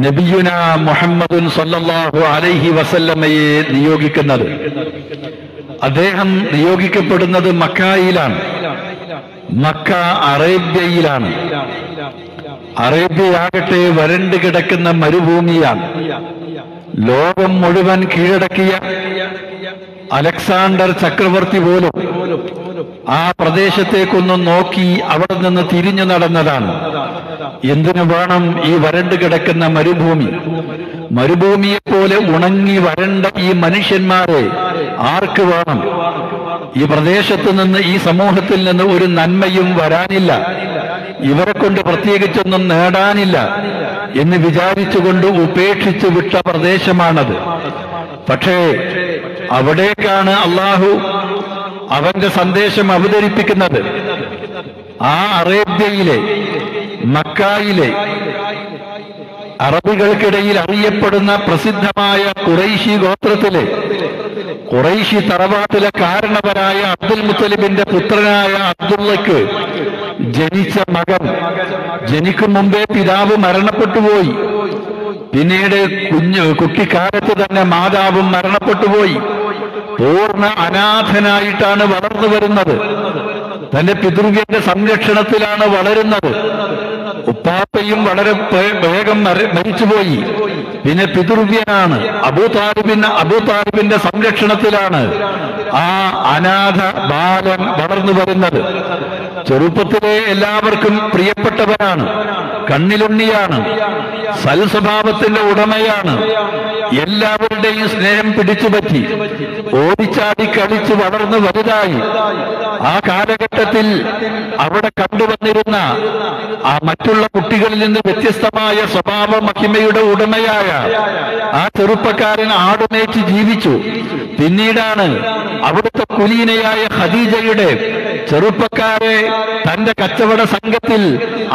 നബിയുന മുഹമ്മദുൻ സല്ലല്ലാഹു അലൈഹി വസല്ലമയെ നിയോഗിക്കുന്നത്. അദ്ദേഹം നിയോഗിക്കപ്പെടുന്നത് മക്കയിലാണ്. മക്ക അറേബ്യയിലാണ്. അറേബ്യയാകട്ടെ വരണ്ടു കിടക്കുന്ന മരുഭൂമിയാണ്. ലോകം മുഴുവൻ കീഴടക്കിയ അലക്സാണ്ടർ ചക്രവർത്തി പോലും ആ പ്രദേശത്തേക്കൊന്നും നോക്കി അവിടെ നിന്ന് തിരിഞ്ഞു നടന്നതാണ്. എന്തിനു വേണം ഈ വരണ്ടു കിടക്കുന്ന മരുഭൂമി? മരുഭൂമിയെപ്പോലെ ഉണങ്ങി വരണ്ട ഈ മനുഷ്യന്മാരെ ആർക്ക് വേണം? ഈ പ്രദേശത്ത് നിന്ന്, ഈ സമൂഹത്തിൽ നിന്ന് ഒരു നന്മയും വരാനില്ല, ഇവരെ കൊണ്ട് പ്രത്യേകിച്ചൊന്നും നേടാനില്ല എന്ന് വിചാരിച്ചുകൊണ്ട് ഉപേക്ഷിച്ചു വിട്ട പ്രദേശമാണത്. പക്ഷേ അവിടേക്കാണ് അള്ളാഹു അവന്റെ സന്ദേശം അവതരിപ്പിക്കുന്നത്. ആ അറേബ്യയിലെ മക്കയിലെ അറബികൾക്കിടയിൽ അറിയപ്പെടുന്ന പ്രസിദ്ധമായ ഖുറൈശി ഗോത്രത്തിലെ ഖുറൈശി തറവാട്ടിലെ കാരണവരായ അബ്ദുൽ മുത്തലിബിന്റെ പുത്രനായ അബ്ദുള്ളയ്ക്ക് ജനിച്ച മകൻ, ജനിക്കും മുമ്പേ പിതാവ് മരണപ്പെട്ടുപോയി. പിന്നീട് കുട്ടിക്കാലത്ത് തന്നെ മാതാവും മരണപ്പെട്ടുപോയി. പൂർണ്ണ അനാഥനായിട്ടാണ് വളർന്നു വരുന്നത്. തന്റെ പിതൃവ്യന്റെ സംരക്ഷണത്തിലാണ് വളരുന്നത്. ഉപ്പാപ്പയും വളരെ വേഗം മരിച്ചുപോയി. പിന്നെ പിതൃവ്യനാണ് അബൂതാലിബിന്റെ സംരക്ഷണത്തിലാണ് ആ അനാഥ ബാലൻ വളർന്നു വരുന്നത്. ചെറുപ്പത്തിലെ എല്ലാവർക്കും പ്രിയപ്പെട്ടവനാണ്, കണ്ണിലുണ്ണിയാണ്, സൽസ്വഭാവത്തിന്റെ ഉടമയാണ്. എല്ലാവരുടെയും സ്നേഹം പിടിച്ചുപറ്റി ഓടിച്ചാടി കളിച്ച് വളർന്നു വലുതായി. ആ കാലഘട്ടത്തിൽ അവിടെ കണ്ടുവന്നിരുന്ന ആ മറ്റുള്ള കുട്ടികളിൽ നിന്ന് വ്യത്യസ്തമായ സ്വഭാവ മഹിമയുടെ ഉടമയായ ആ ചെറുപ്പക്കാരൻ ആടുമേച്ച് ജീവിച്ചു. പിന്നീടാണ് അവിടുത്തെ കുലീനയായ ഖദീജയുടെ ചെറുപ്പക്കാരെ തന്റെ കച്ചവട സംഘത്തിൽ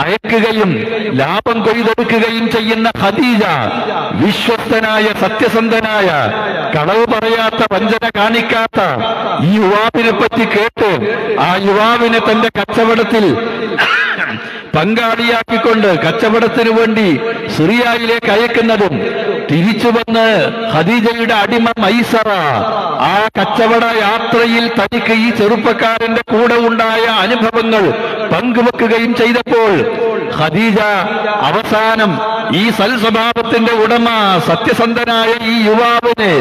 അയക്കുകയും ലാഭം കൊയ്തെടുക്കുകയും ചെയ്യുന്ന ഖദീജ, വിശ്വസ്തനായ സത്യസന്ധനായ കളവ് പറയാത്ത വഞ്ചന കാണിക്കാത്ത ഈ യുവാവിനെ പറ്റി കേട്ട് ആ യുവാവിനെ തന്റെ കച്ചവടത്തിൽ പങ്കാളിയാക്കിക്കൊണ്ട് കച്ചവടത്തിനു വേണ്ടി സിറിയയിലേക്ക് അയക്കുന്നതും തിരിച്ചു വന്ന് ഖദീജയുടെ അടിമ മൈസറ ആ കച്ചവട യാത്രയിൽ തനിക്ക് ഈ ചെറുപ്പക്കാരന്റെ കൂടെ ഉണ്ടായ അനുഭവങ്ങൾ പങ്കുവെക്കുകയും ചെയ്തപ്പോൾ ഖദീജ അവസാനം ഈ സൽസ്വഭാവത്തിന്റെ ഉടമ സത്യസന്ധനായ ഈ യുവാവിനെ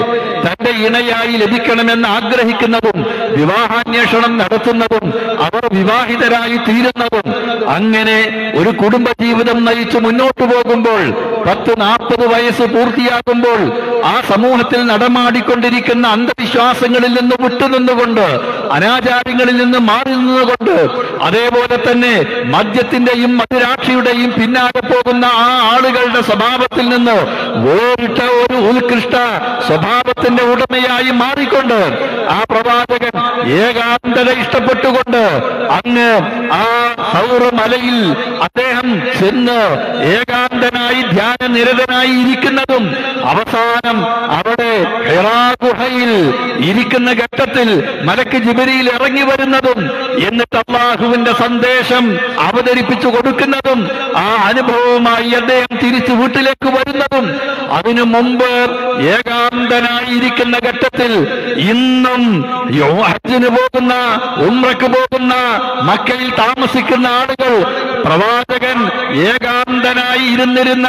തന്റെ ഇണയായി ലഭിക്കണമെന്ന് ആഗ്രഹിക്കുന്നതും വിവാഹാന്വേഷണം നടത്തുന്നതും അവർ വിവാഹിതരായി തീരുന്നതും അങ്ങനെ ഒരു കുടുംബജീവിതം നയിച്ച് മുന്നോട്ടു പോകുമ്പോൾ 10-40 വയസ്സ് പൂർത്തിയാകുമ്പോൾ ആ സമൂഹത്തിൽ നടമാടിക്കൊണ്ടിരിക്കുന്ന അന്ധവിശ്വാസങ്ങളിൽ നിന്ന് വിട്ടുനിന്നുകൊണ്ട്, അനാചാരങ്ങളിൽ നിന്ന് മാറി നിന്നുകൊണ്ട്, അതേപോലെ തന്നെ മദ്യത്തിന്റെയും മധുരാക്ഷിയുടെയും പിന്നാലെ പോകുന്ന ആ ആളുകളുടെ സ്വഭാവത്തിൽ നിന്ന് വേറിട്ട ഒരു ഉത്കൃഷ്ട സ്വഭാവത്തിന്റെ ഉടമയായി മാറിക്കൊണ്ട് ആ പ്രവാചകൻ ഏകാന്തത ഇഷ്ടപ്പെട്ടുകൊണ്ട് അങ്ങ് ആ ഹൗർ മലയിൽ അദ്ദേഹം ചെന്ന് ഏകാന്തനായി ധ്യാനനിരതനായി ഇരിക്കുന്നതും അവസാനം അവിടെ ഹിറാ ഗുഹയിൽ ഇരിക്കുന്ന ഘട്ടത്തിൽ മലക്ക് ജിബ്രീൽ ഇറങ്ങി വരുന്നതും എന്നിട്ട് അല്ലാഹുവിന്റെ സന്ദേശം അവതരിപ്പിച്ചു കൊടുക്കുന്നതും ആ അനുഭവവുമായി അദ്ദേഹം തിരിച്ചു വീട്ടിലേക്ക് വരുന്നതും അതിനു മുമ്പ് ഏകാന്തനായി ഇരിക്കുന്ന ഘട്ടത്തിൽ ഇന്നും ഹജ്ജിന് പോകുന്ന, ഉംറയ്ക്ക് പോകുന്ന, മക്കയിൽ താമസിക്കുന്ന ആളുകൾ പ്രവാചകൻ ഏകാന്തനായി ഇരുന്നിരുന്ന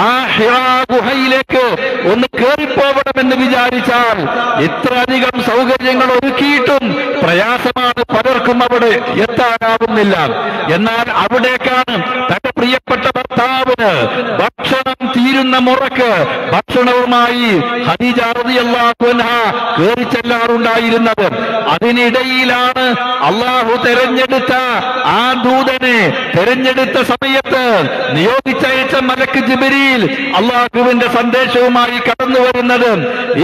ആ ഹിറാ ഗുഹയിലേക്ക് ഒന്ന് കയറിപ്പോകണമെന്ന് വിചാരിച്ചാൽ ഇത്രയധികം സൗകര്യങ്ങൾ ഒരുക്കിയിട്ടും പ്രയാസമാണ്. പലർക്കും അവിടെ എത്താനാവുന്നില്ല. എന്നാൽ അവിടേക്കാണ് തന്റെ പ്രിയപ്പെട്ട ഭർത്താവിന് ഭക്ഷണം തീരുന്ന മുറക്ക് ഭക്ഷണവുമായി ഖദീജ റളിയല്ലാഹു അൻഹ കയറി ചെല്ലാറുണ്ടായിരുന്നത്. അതിനിടയിലാണ് അള്ളാഹു തെരഞ്ഞെടുത്ത ആ ദൂതനെ തെരഞ്ഞെടുത്ത സമയത്ത് നിയോഗിച്ചയച്ച മലക്ക് ജിബ്രീൽ അള്ളാഹുവിന്റെ സന്ദേശവുമായി കടന്നു വരുന്നത്.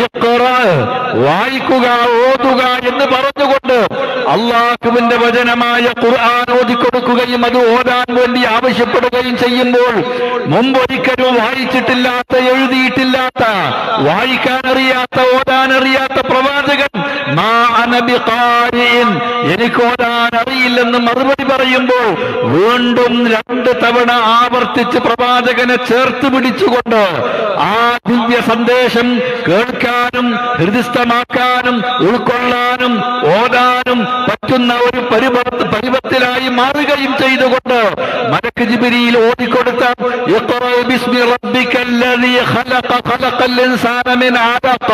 ഇഖ്റ, വായിക്കുക, ഓതുക എന്ന് പറഞ്ഞുകൊണ്ട് അള്ളാഹുവിന്റെ വചനമായ ഖുർആൻ ഓതിക്കൊടുക്കുകയും അത് ഓതാൻ വേണ്ടി ആവശ്യപ്പെടുകയും ചെയ്യുമ്പോൾ മുമ്പൊരിക്കലും വായിച്ചിട്ടില്ലാത്ത, എഴുതിയിട്ടില്ലാത്ത, വായിക്കാൻ അറിയാത്ത, ഓതാൻ അറിയാത്ത പ്രവാചകൻ മാ അന ബിഖാരിഇൻ, എനിക്ക് ഓതാൻ അറിയില്ലെന്ന് മറുപടി പറയുമ്പോൾ വീണ്ടും 2 തവണ ആവർത്തിച്ച് പ്രവാചകനെ ചേർത്ത് പിടിച്ചുകൊണ്ട് ആ ദിവ്യ സന്ദേശം കേൾക്കാനും ഹൃദിസ്ഥമാക്കാനും ഉൾക്കൊള്ളാനും ഓതാനും പറ്റുന്ന ഒരു പരിവത്തിലായി മാറുകയും ചെയ്തുകൊണ്ട് മലക്ക് ജിബ്രീൽ ഓതിക്കൊടുത്ത ഇഖ്റ ബിസ്മി റബ്ബിക്കല്ലദീ ഖലഖ ഖലഖൽ ഇൻസാന മിൻ അലഖ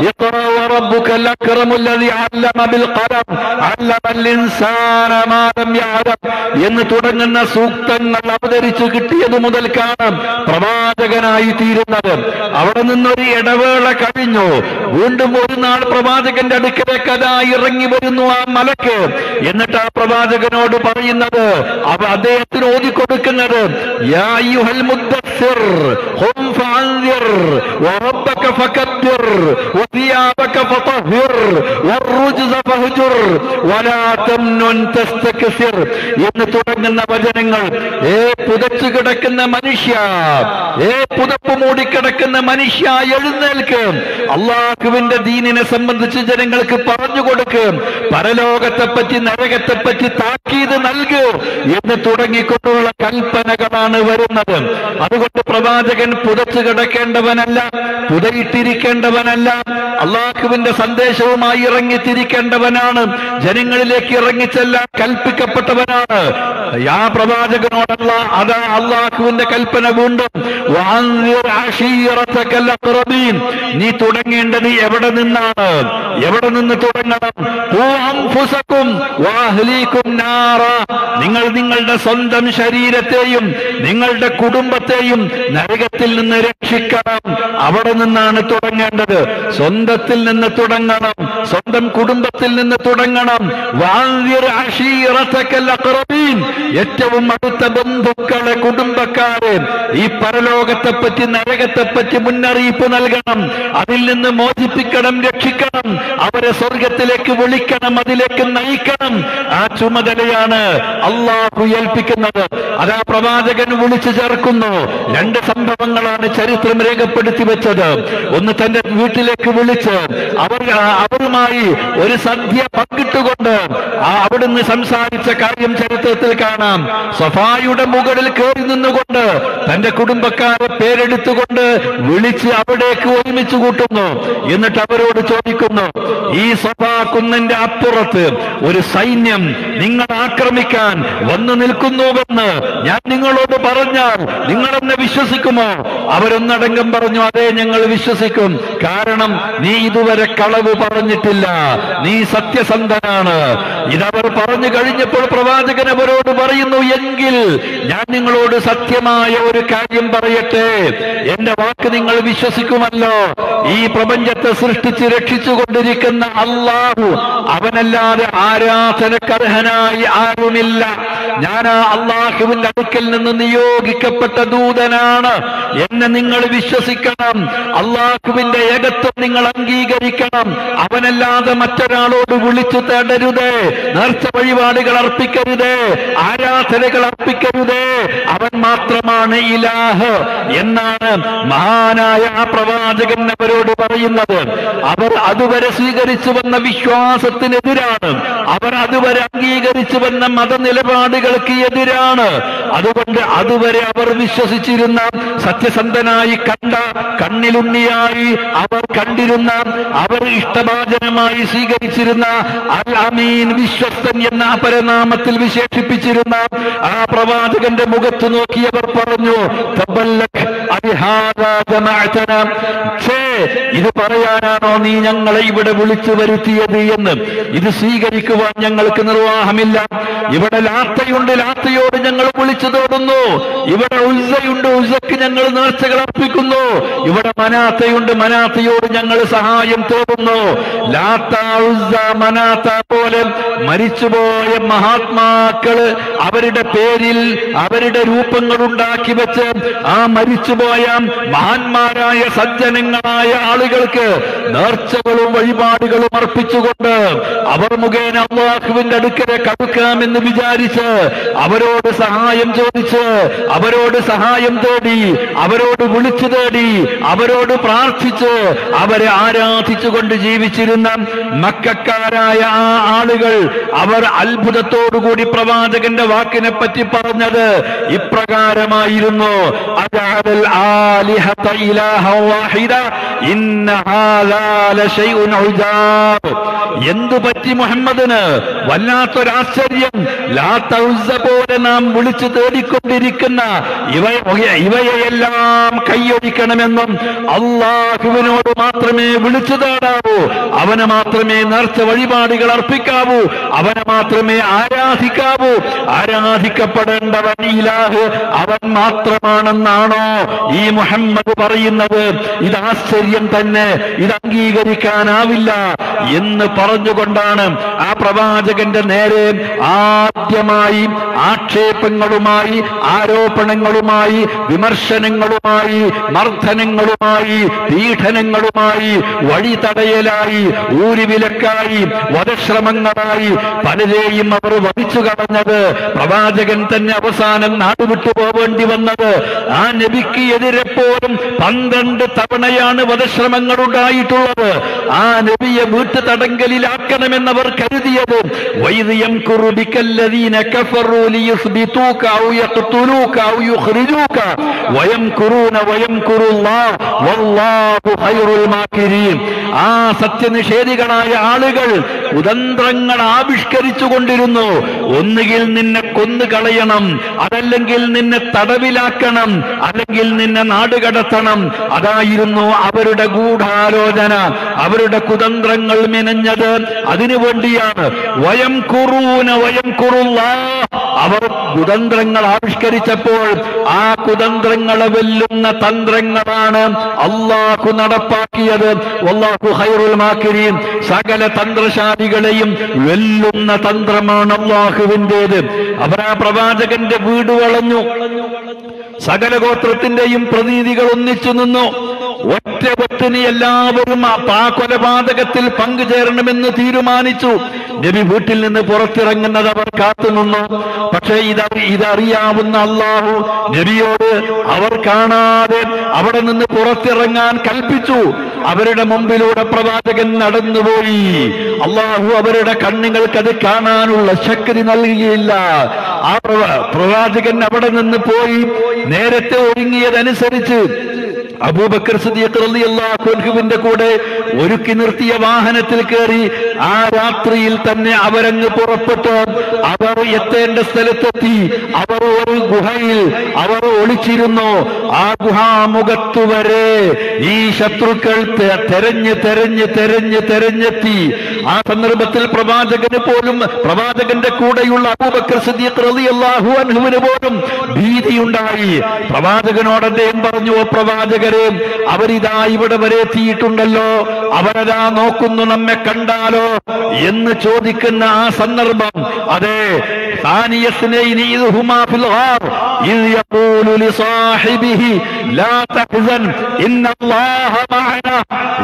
ഇഖ്റ വറബ്ബുക്കൽ അക്രമുല്ലദീ അല്ലമ ബിൽ ഖലം അല്ലമൽ ഇൻസാന മാ ലം യഅലം എന്ന് തുടങ്ങുന്ന സൂക്തങ്ങൾ അവതരിച്ചു കിട്ടിയത് മുതൽക്കാണ് പ്രവാചകനായി തീരുന്നത്. അവിടെ നിന്നൊരു ഇടവേള കഴിഞ്ഞു. വീണ്ടും ഒരു നാൾ പ്രവാചകന്റെ അടുക്കലേക്ക് അതാ ഇറങ്ങി വരുന്നു ആ മലക്ക്. എന്നിട്ട് ആ പ്രവാചകനോട് പറയുന്നത്, അദ്ദേഹത്തിന് ഓതിക്കൊടുക്കുന്നത്, യാ അയ്യുഹൽ മുദ്ദസ്സിർ ഖും ഫഅൻദിർ വറബ്ബക ഫകബ്ബിർ വസിയാബക ഫതഹിർ വറുജ്സ ഫഹ്ജുർ വലാ തംനുൻ തസ്തക്സിർ എന്ന് തുടങ്ങുന്ന വചനങ്ങൾ. പുതച്ചു കിടക്കുന്ന മനുഷ്യ, പുതപ്പ് മൂടിക്കിടക്കുന്ന മനുഷ്യ, എഴുന്നേൽക്ക്, അള്ളാഹുവിന്റെ ദീനിനെ സംബന്ധിച്ച് ജനങ്ങൾക്ക് പറഞ്ഞു കൊടുക്ക്, പരലോകത്തെപ്പറ്റി നരകത്തെപ്പറ്റി താക്കീത് നൽകൂ എന്ന് തുടങ്ങിക്കൊണ്ടുള്ള കൽപ്പനകളാണ് വരുന്നത്. അതുകൊണ്ട് പ്രവാചകൻ പുതച്ചു കിടക്കേണ്ടവനല്ല, പുതയിട്ടിരിക്കേണ്ടവനല്ല, അള്ളാഹുവിന്റെ സന്ദേശവുമായി ഇറങ്ങിത്തിരിക്കേണ്ടവനാണ്, ജനങ്ങളിലേക്ക് ഇറങ്ങിച്ചെല്ലാൻ കൽപ്പിക്കപ്പെട്ടവനാണ്. ആ പ്രവാചകനോടുള്ള അതാ അള്ളാഹുവിന്റെ കൽപ്പന വീണ്ടും, നീ തുടങ്ങേണ്ടത് എവിടെ നിന്നാണ്? എവിടെ നിന്ന് തുടങ്ങണം? നിങ്ങൾ നിങ്ങളുടെ സ്വന്തം ശരീരത്തെയും നിങ്ങളുടെ കുടുംബത്തെയും നരകത്തിൽ നിന്ന് രക്ഷിക്കണം. അവിടെ നിന്നാണ് തുടങ്ങേണ്ടത്. സ്വന്തത്തിൽ നിന്ന് തുടങ്ങണം, സ്വന്തം കുടുംബത്തിൽ നിന്ന് തുടങ്ങണം. ഏറ്റവും അടുത്ത ബന്ധുക്കളെ, കുടുംബക്കാരെ ഈ പരലോകത്തെപ്പറ്റി നരകത്തെപ്പറ്റി മുന്നറിയിപ്പ് നൽകണം, അതിൽ നിന്ന് മോചിപ്പിക്കണം, രക്ഷിക്കണം, അവരെ സ്വർഗത്തിലേക്ക് വിളിക്കണം, അതിലേക്ക് നയിക്കണം. ആ ചുമതലയാണ് അള്ളാഹു ഏൽപ്പിക്കുന്നത്. അതാ പ്രവാചകൻ വിളിച്ചു ചേർക്കുന്നു. 2 സംഭവങ്ങളാണ് ചരിത്രം രേഖപ്പെടുത്തി വെച്ചത്. ഒന്ന്, തന്റെ വീട്ടിലേക്ക് വിളിച്ച് അവരുമായി ഒരു സദ്യ പങ്കിട്ടുകൊണ്ട് അവിടുന്ന് സംസാരിച്ച കാര്യം ചരിത്രത്തിൽ കാണാം. സഫായുടെ മുകളിൽ കയറി നിന്നുകൊണ്ട് തന്റെ കുടുംബക്കാരെ പേരെടുത്തുകൊണ്ട് വിളിച്ച് അവിടേക്ക് ഒരുമിച്ച് കൂട്ടുന്നു. എന്നിട്ട് അവരോട് ചോദിക്കുന്നു, ഈ സഫാ കുന്നിന്റെ അപ്പുറത്ത് ഒരു സൈന്യം നിങ്ങൾ ആക്രമിക്കാൻ വന്നു നിൽക്കുന്നുവെന്ന് ഞാൻ നിങ്ങളോട് പറഞ്ഞാൽ നിങ്ങളെന്നെ വിശ്വസിക്കുമോ? അവരൊന്നടങ്കം പറഞ്ഞു, അതെ, ഞങ്ങൾ വിശ്വസിക്കും. കാരണം നീ ഇതുവരെ കളവ് പറഞ്ഞിട്ടില്ല, നീ സത്യസന്ധനാണ്. ഇതവർ പറഞ്ഞു കഴിഞ്ഞപ്പോൾ പ്രവാചകൻ അവരോട് പറയുന്നു, എങ്കിൽ ഞാൻ നിങ്ങളോട് സത്യമായ ഒരു കാര്യം പറയട്ടെ, എന്റെ വാക്ക് നിങ്ങൾ വിശ്വസിക്കുമല്ലോ. ഈ പ്രപഞ്ചത്തെ സൃഷ്ടിച്ച് രക്ഷിച്ചുകൊണ്ടിരിക്കുന്ന അള്ളാഹു, അവനല്ലാതെ ആരാധനക്കർഹനായി ആരുമില്ല. ഞാൻ ആ അള്ളാഹുവിന്റെ അടുക്കൽ നിന്ന് നിയോഗിക്കപ്പെട്ട ദൂതനാണ്. എന്നെ നിങ്ങൾ വിശ്വസിക്കണം. അള്ളാഹുവിന്റെ ഏകത്വം നിങ്ങൾ അംഗീകരിക്കണം. അവനല്ലാതെ മറ്റൊരാളോട് വിളിച്ചു തേടരുത്, നേർച്ച വഴിപാടുകൾ അർപ്പിക്കരുത്, ആരാധനകൾ അർപ്പിക്കരുത്. അവൻ മാത്രമാണ് ഇലാഹ് എന്നാണ് മഹാനായ ആ പ്രവാചകൻ അവരോട് പറയുന്നത്. അവർ അതുവരെ സ്വീകരിച്ചു വന്ന വിശ്വാസത്തിനെതിരാണ്, അവർ അതുവരെ അംഗീകരിച്ചു വന്ന മതനിലപാടുകൾക്ക് എതിരാണ്. അതുകൊണ്ട് അതുവരെ അവർ വിശ്വസിച്ചിരുന്ന, സത്യസന്ധനായി കണ്ട, കണ്ണിലുണ്ണിയായി അവർ കണ്ടിരുന്ന, അവർ ഇഷ്ടഭാജനമായി സ്വീകരിച്ചിരുന്ന അൽ അമീൻ, വിശ്വസ്തൻ എന്ന അപരനാമത്തിൽ വിശേഷിപ്പിച്ചിരുന്ന ആ പ്രവാചകന്റെ മുഖത്ത് നോക്കിയവർ പറഞ്ഞു, ഇത് പറയാനാണോ നീ ഞങ്ങളെ ഇവിടെ വിളിച്ചു വരുത്തിയത് എന്ന്? ഇത് സ്വീകരിക്കുവാൻ ഞങ്ങൾക്ക് നിർവാഹമില്ല. ഇവിടെ ലാത്തയുണ്ട്, ലാത്തയോട് ഞങ്ങൾ വിളിച്ചു തോടുന്നു. ഇവിടെ ഉസ്സയുണ്ട്, ഉസ്സയ്ക്ക് ഞങ്ങൾ നേർച്ചകൾ അർപ്പിക്കുന്നു. ഇവിടെ മനാത്തയുണ്ട്, മനാത്തയോട് ഞങ്ങൾ സഹായം തേടുന്നു. ലാത്ത, ഉസ്സ, മനാത്ത പോലെ മരിച്ചുപോയ മഹാത്മാക്കള് അവരുടെ പേരിൽ അവരുടെ രൂപങ്ങൾ ഉണ്ടാക്കി വെച്ച് ആ മരിച്ചുപോയ മഹാന്മാരായ സജ്ജനങ്ങളായ ആളുകൾക്ക് നേർച്ചകളും വഴിപാടുകളും അർപ്പിച്ചുകൊണ്ട് അവർ മുഖേന അല്ലാഹുവിന്റെ അടുക്കലേക്ക് അടുക്കാമെന്ന് വിചാരിച്ച് അവരോട് സഹായം ചോദിച്ച് അവരോട് സഹായം തേടി അവരോട് വിളിച്ചു തേടി അവരോട് പ്രാർത്ഥിച്ച് അവരെ ആരാധിച്ചുകൊണ്ട് ജീവിച്ചിരുന്ന മക്കക്കാരായ ആ ആളുകൾ അവർ അത്ഭുതത്തോടുകൂടി പ്രവാചകന്റെ വാക്കിനെ പറ്റി പറഞ്ഞത് ഇപ്രകാരമായിരുന്നു: അജഅലൽ ആലിഹത ഇലാഹൻ വാഹിദ ഇന്ന ഹാദാ ലശൈഉൻ ഉജാബ്. എന്തു പറ്റി മുഹമ്മദിന്? വല്ലാത്തൊരാശ്ചര്യം. ലാത്ത ഉസ്സ പോലെ നാം വിളിച്ചു തേടിക്കൊണ്ടിരിക്കുന്ന ഇവയെല്ലാം കൈയൊഴിക്കണമെന്നും അല്ലാഹുവിനോട് മാത്രമേ വിളിച്ചു തേടാവൂ, അവനെ മാത്രമേ നേർച്ച വഴിപാടുകൾ അർപ്പിക്കാവൂ, അവനെ മാത്രമേ ആരാധിക്കാവൂ, ആരാധിക്കപ്പെടേണ്ടവൻ ഇലാഹ് അവൻ മാത്രമാണെന്നാണോ ഈ മുഹമ്മദ് പറയുന്നത്? ഇത് ആശ്ചര്യം തന്നെ, ഇത് അംഗീകരിക്കാനാവില്ല എന്ന് പറഞ്ഞുകൊണ്ടാണ് ആ പ്രവാചകന്റെ നേരെ ആദ്യമായി ആക്ഷേപങ്ങളുമായി, ആരോപണങ്ങളുമായി, വിമർശനങ്ങളുമായി, മർദ്ദനങ്ങളുമായി, പീഡനങ്ങളുമായി, വഴിതടയലായി, ഊരിവിലക്കായി, വധശ്രമങ്ങളായി പലരെയും അവർ വധിച്ചു കളഞ്ഞത്. പ്രവാചകൻ തന്നെ അവസാനം നാടുവിട്ടു പോവേണ്ടി വന്നത്. ആ നബിക്ക് എതിരെ പോലും 12 തവണയാണ് വധശ്രമങ്ങൾ ഉണ്ടായിട്ടുള്ളത്. ആ നബിയെ വീട്ടു തടങ്കലിലാക്കണമെന്നവർ കരുതിയത്. വൈദ് യംകുറു ബികല്ലദീന കഫറൂ ലിയുസ്ബിതൂക ഔ യഖ്തുലൂക ഔ യുഖ്രിജൂക വയംകുറൂന വയംകുറുല്ലാഹ് വല്ലാഹു ഖൈറുൽ മാകിരീൻ. ആ സത്യനിഷേധികളായ ആളുകൾ കുതന്ത്രങ്ങൾ ആവിഷ്കരിച്ചു കൊണ്ടിരുന്നു. ഒന്നുകിൽ നിന്നെ കൊന്നുകളയണം, അതല്ലെങ്കിൽ നിന്നെ തടവിലാക്കണം, അല്ലെങ്കിൽ നിന്നെ നാടുകടത്തണം. അതായിരുന്നു അവരുടെ ഗൂഢാലോചന, അവരുടെ കുതന്ത്രങ്ങൾ മെനഞ്ഞത് അതിനുവേണ്ടിയാണ്. വയം കുറൂന വയം കുറുല്ലാഹ്. അവർ കുതന്ത്രങ്ങൾ ആവിഷ്കരിച്ചപ്പോൾ ആ കുതന്ത്രങ്ങളെ വെല്ലുന്ന തന്ത്രങ്ങളാണ് അല്ലാഹു നടപ്പാക്കിയത്. വല്ലാഹു ഖൈറുൽ മാകിരീൻ. സകല തന്ത്രശാലികളെയും വെല്ലുന്ന തന്ത്രമാണ് അല്ലാഹുവിൻ്റേത്. അവർ ആ പ്രവാചകന്റെ വീട് വളഞ്ഞു. സകല ഗോത്രത്തിന്റെയും പ്രതിനിധികൾ ഒന്നിച്ചു നിന്നു. ഒറ്റ എല്ലാവരും ആ കൊലപാതകത്തിൽ പങ്കുചേരണമെന്ന് തീരുമാനിച്ചു. നബി വീട്ടിൽ നിന്ന് പുറത്തിറങ്ങുന്നത് അവർ കാത്തുനിന്നു. പക്ഷേ ഇതറിയാവുന്ന അല്ലാഹു നബിയോട് അവർ കാണാതെ അവിടെ നിന്ന് പുറത്തിറങ്ങാൻ കൽപ്പിച്ചു. അവരുടെ മുമ്പിലൂടെ പ്രവാചകൻ നടന്നുപോയി. അല്ലാഹു അവരുടെ കണ്ണുകൾക്ക് അത് കാണാനുള്ള ശക്തി നൽകിയില്ല. ആ പ്രവാചകൻ അവിടെ നിന്ന് പോയി. നേരത്തെ ഒരുങ്ങിയതനുസരിച്ച് അബൂബക്കർ സിദ്ദീഖ് റളിയല്ലാഹു അൻഹുവിന്റെ കൂടെ ഒരുക്കി നിർത്തിയ വാഹനത്തിൽ കയറി ആ രാത്രിയിൽ തന്നെ അവരങ്ങ് പുറപ്പെട്ടു. അവർ എത്തേണ്ട സ്ഥലത്തെത്തി. അവർ ഒരു ഗുഹയിൽ അവർ ഒളിച്ചിരുന്നു. ആ ഗുഹാമുഖത്തുവരെ ഈ ശത്രുക്കൾ തെരഞ്ഞെത്തി. ആ സന്ദർഭത്തിൽ പ്രവാചകന്റെ കൂടെയുള്ള അബൂബക്കർ സിദ്ദീഖ് റളിയല്ലാഹു അൻഹുവിന് പോലും ഭീതിയുണ്ടായി. പ്രവാചകനോട് അദ്ദേഹം പറഞ്ഞു: ഓ പ്രവാചകരെ, അവരിതാ ഇവിടെ വരെ എത്തിയിട്ടുണ്ടല്ലോ, അവരതാ നോക്കുന്നു, നമ്മെ കണ്ടാലോ എന്ന് ചോദിക്കുന്ന ആ സന്ദർഭം. അതെ,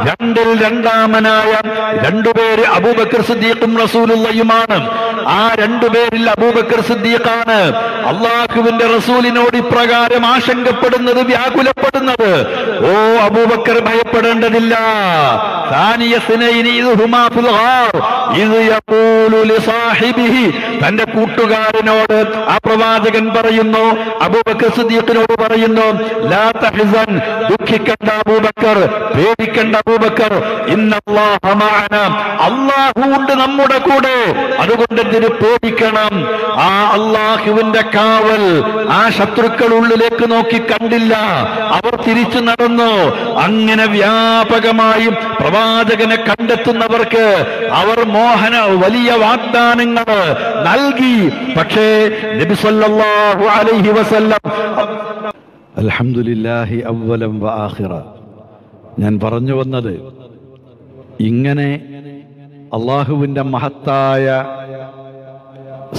രണ്ടിൽ രണ്ടാമനായ രണ്ടുപേര് അബൂബക്കർ സിദ്ദീഖും റസൂലുള്ളയുമാണ്. ആ രണ്ടുപേരിൽ അബൂബക്കർ സിദ്ദീഖാണ് അള്ളാഹുവിന്റെ റസൂലിനോട് ഇപ്രകാരം ആശങ്കപ്പെടുന്നത്, വ്യാകുലപ്പെടുന്നത്. ഓ അബൂബക്കർ, ഭയപ്പെടേണ്ടതില്ല. തന്റെ കൂട്ടുകാരനോട് ആ പ്രവാചകൻ പറയുന്നു, അബൂബക്കർ സിദ്ദീഖിനോട് പറയുന്നു: ലാ തഹ്സൻ, ദുഃഖിക്കണ്ട അബൂബക്കർ, പേടിക്കണ്ട അബൂബക്കർ, ഇന്നല്ലാഹ മഅനാ, അല്ലാഹു ഉണ്ട് നമ്മുടെ കൂടെ, അതുകൊണ്ട് എന്തിനു പേടിക്കണം? ആ അല്ലാഹുവിന്റെ കാവൽ ആ ശത്രുക്കൾ ഉള്ളിലേക്ക് നോക്കി കണ്ടില്ല, അവർ തിരിച്ചു നടന്നു. അങ്ങനെ വ്യാപകമായി പ്രവാചകനെ കണ്ടെത്തുന്നവർക്ക് അവർ വലിയ വാഗ്ദാനങ്ങൾ നൽകി. പക്ഷേ നബി സല്ലല്ലാഹു അലൈഹി വസല്ലം, അൽഹംദുലില്ലാഹി അവ്വലൻ വആഖിറ, ഞാൻ പറഞ്ഞു വന്നത് ഇങ്ങനെ അള്ളാഹുവിൻ്റെ മഹത്തായ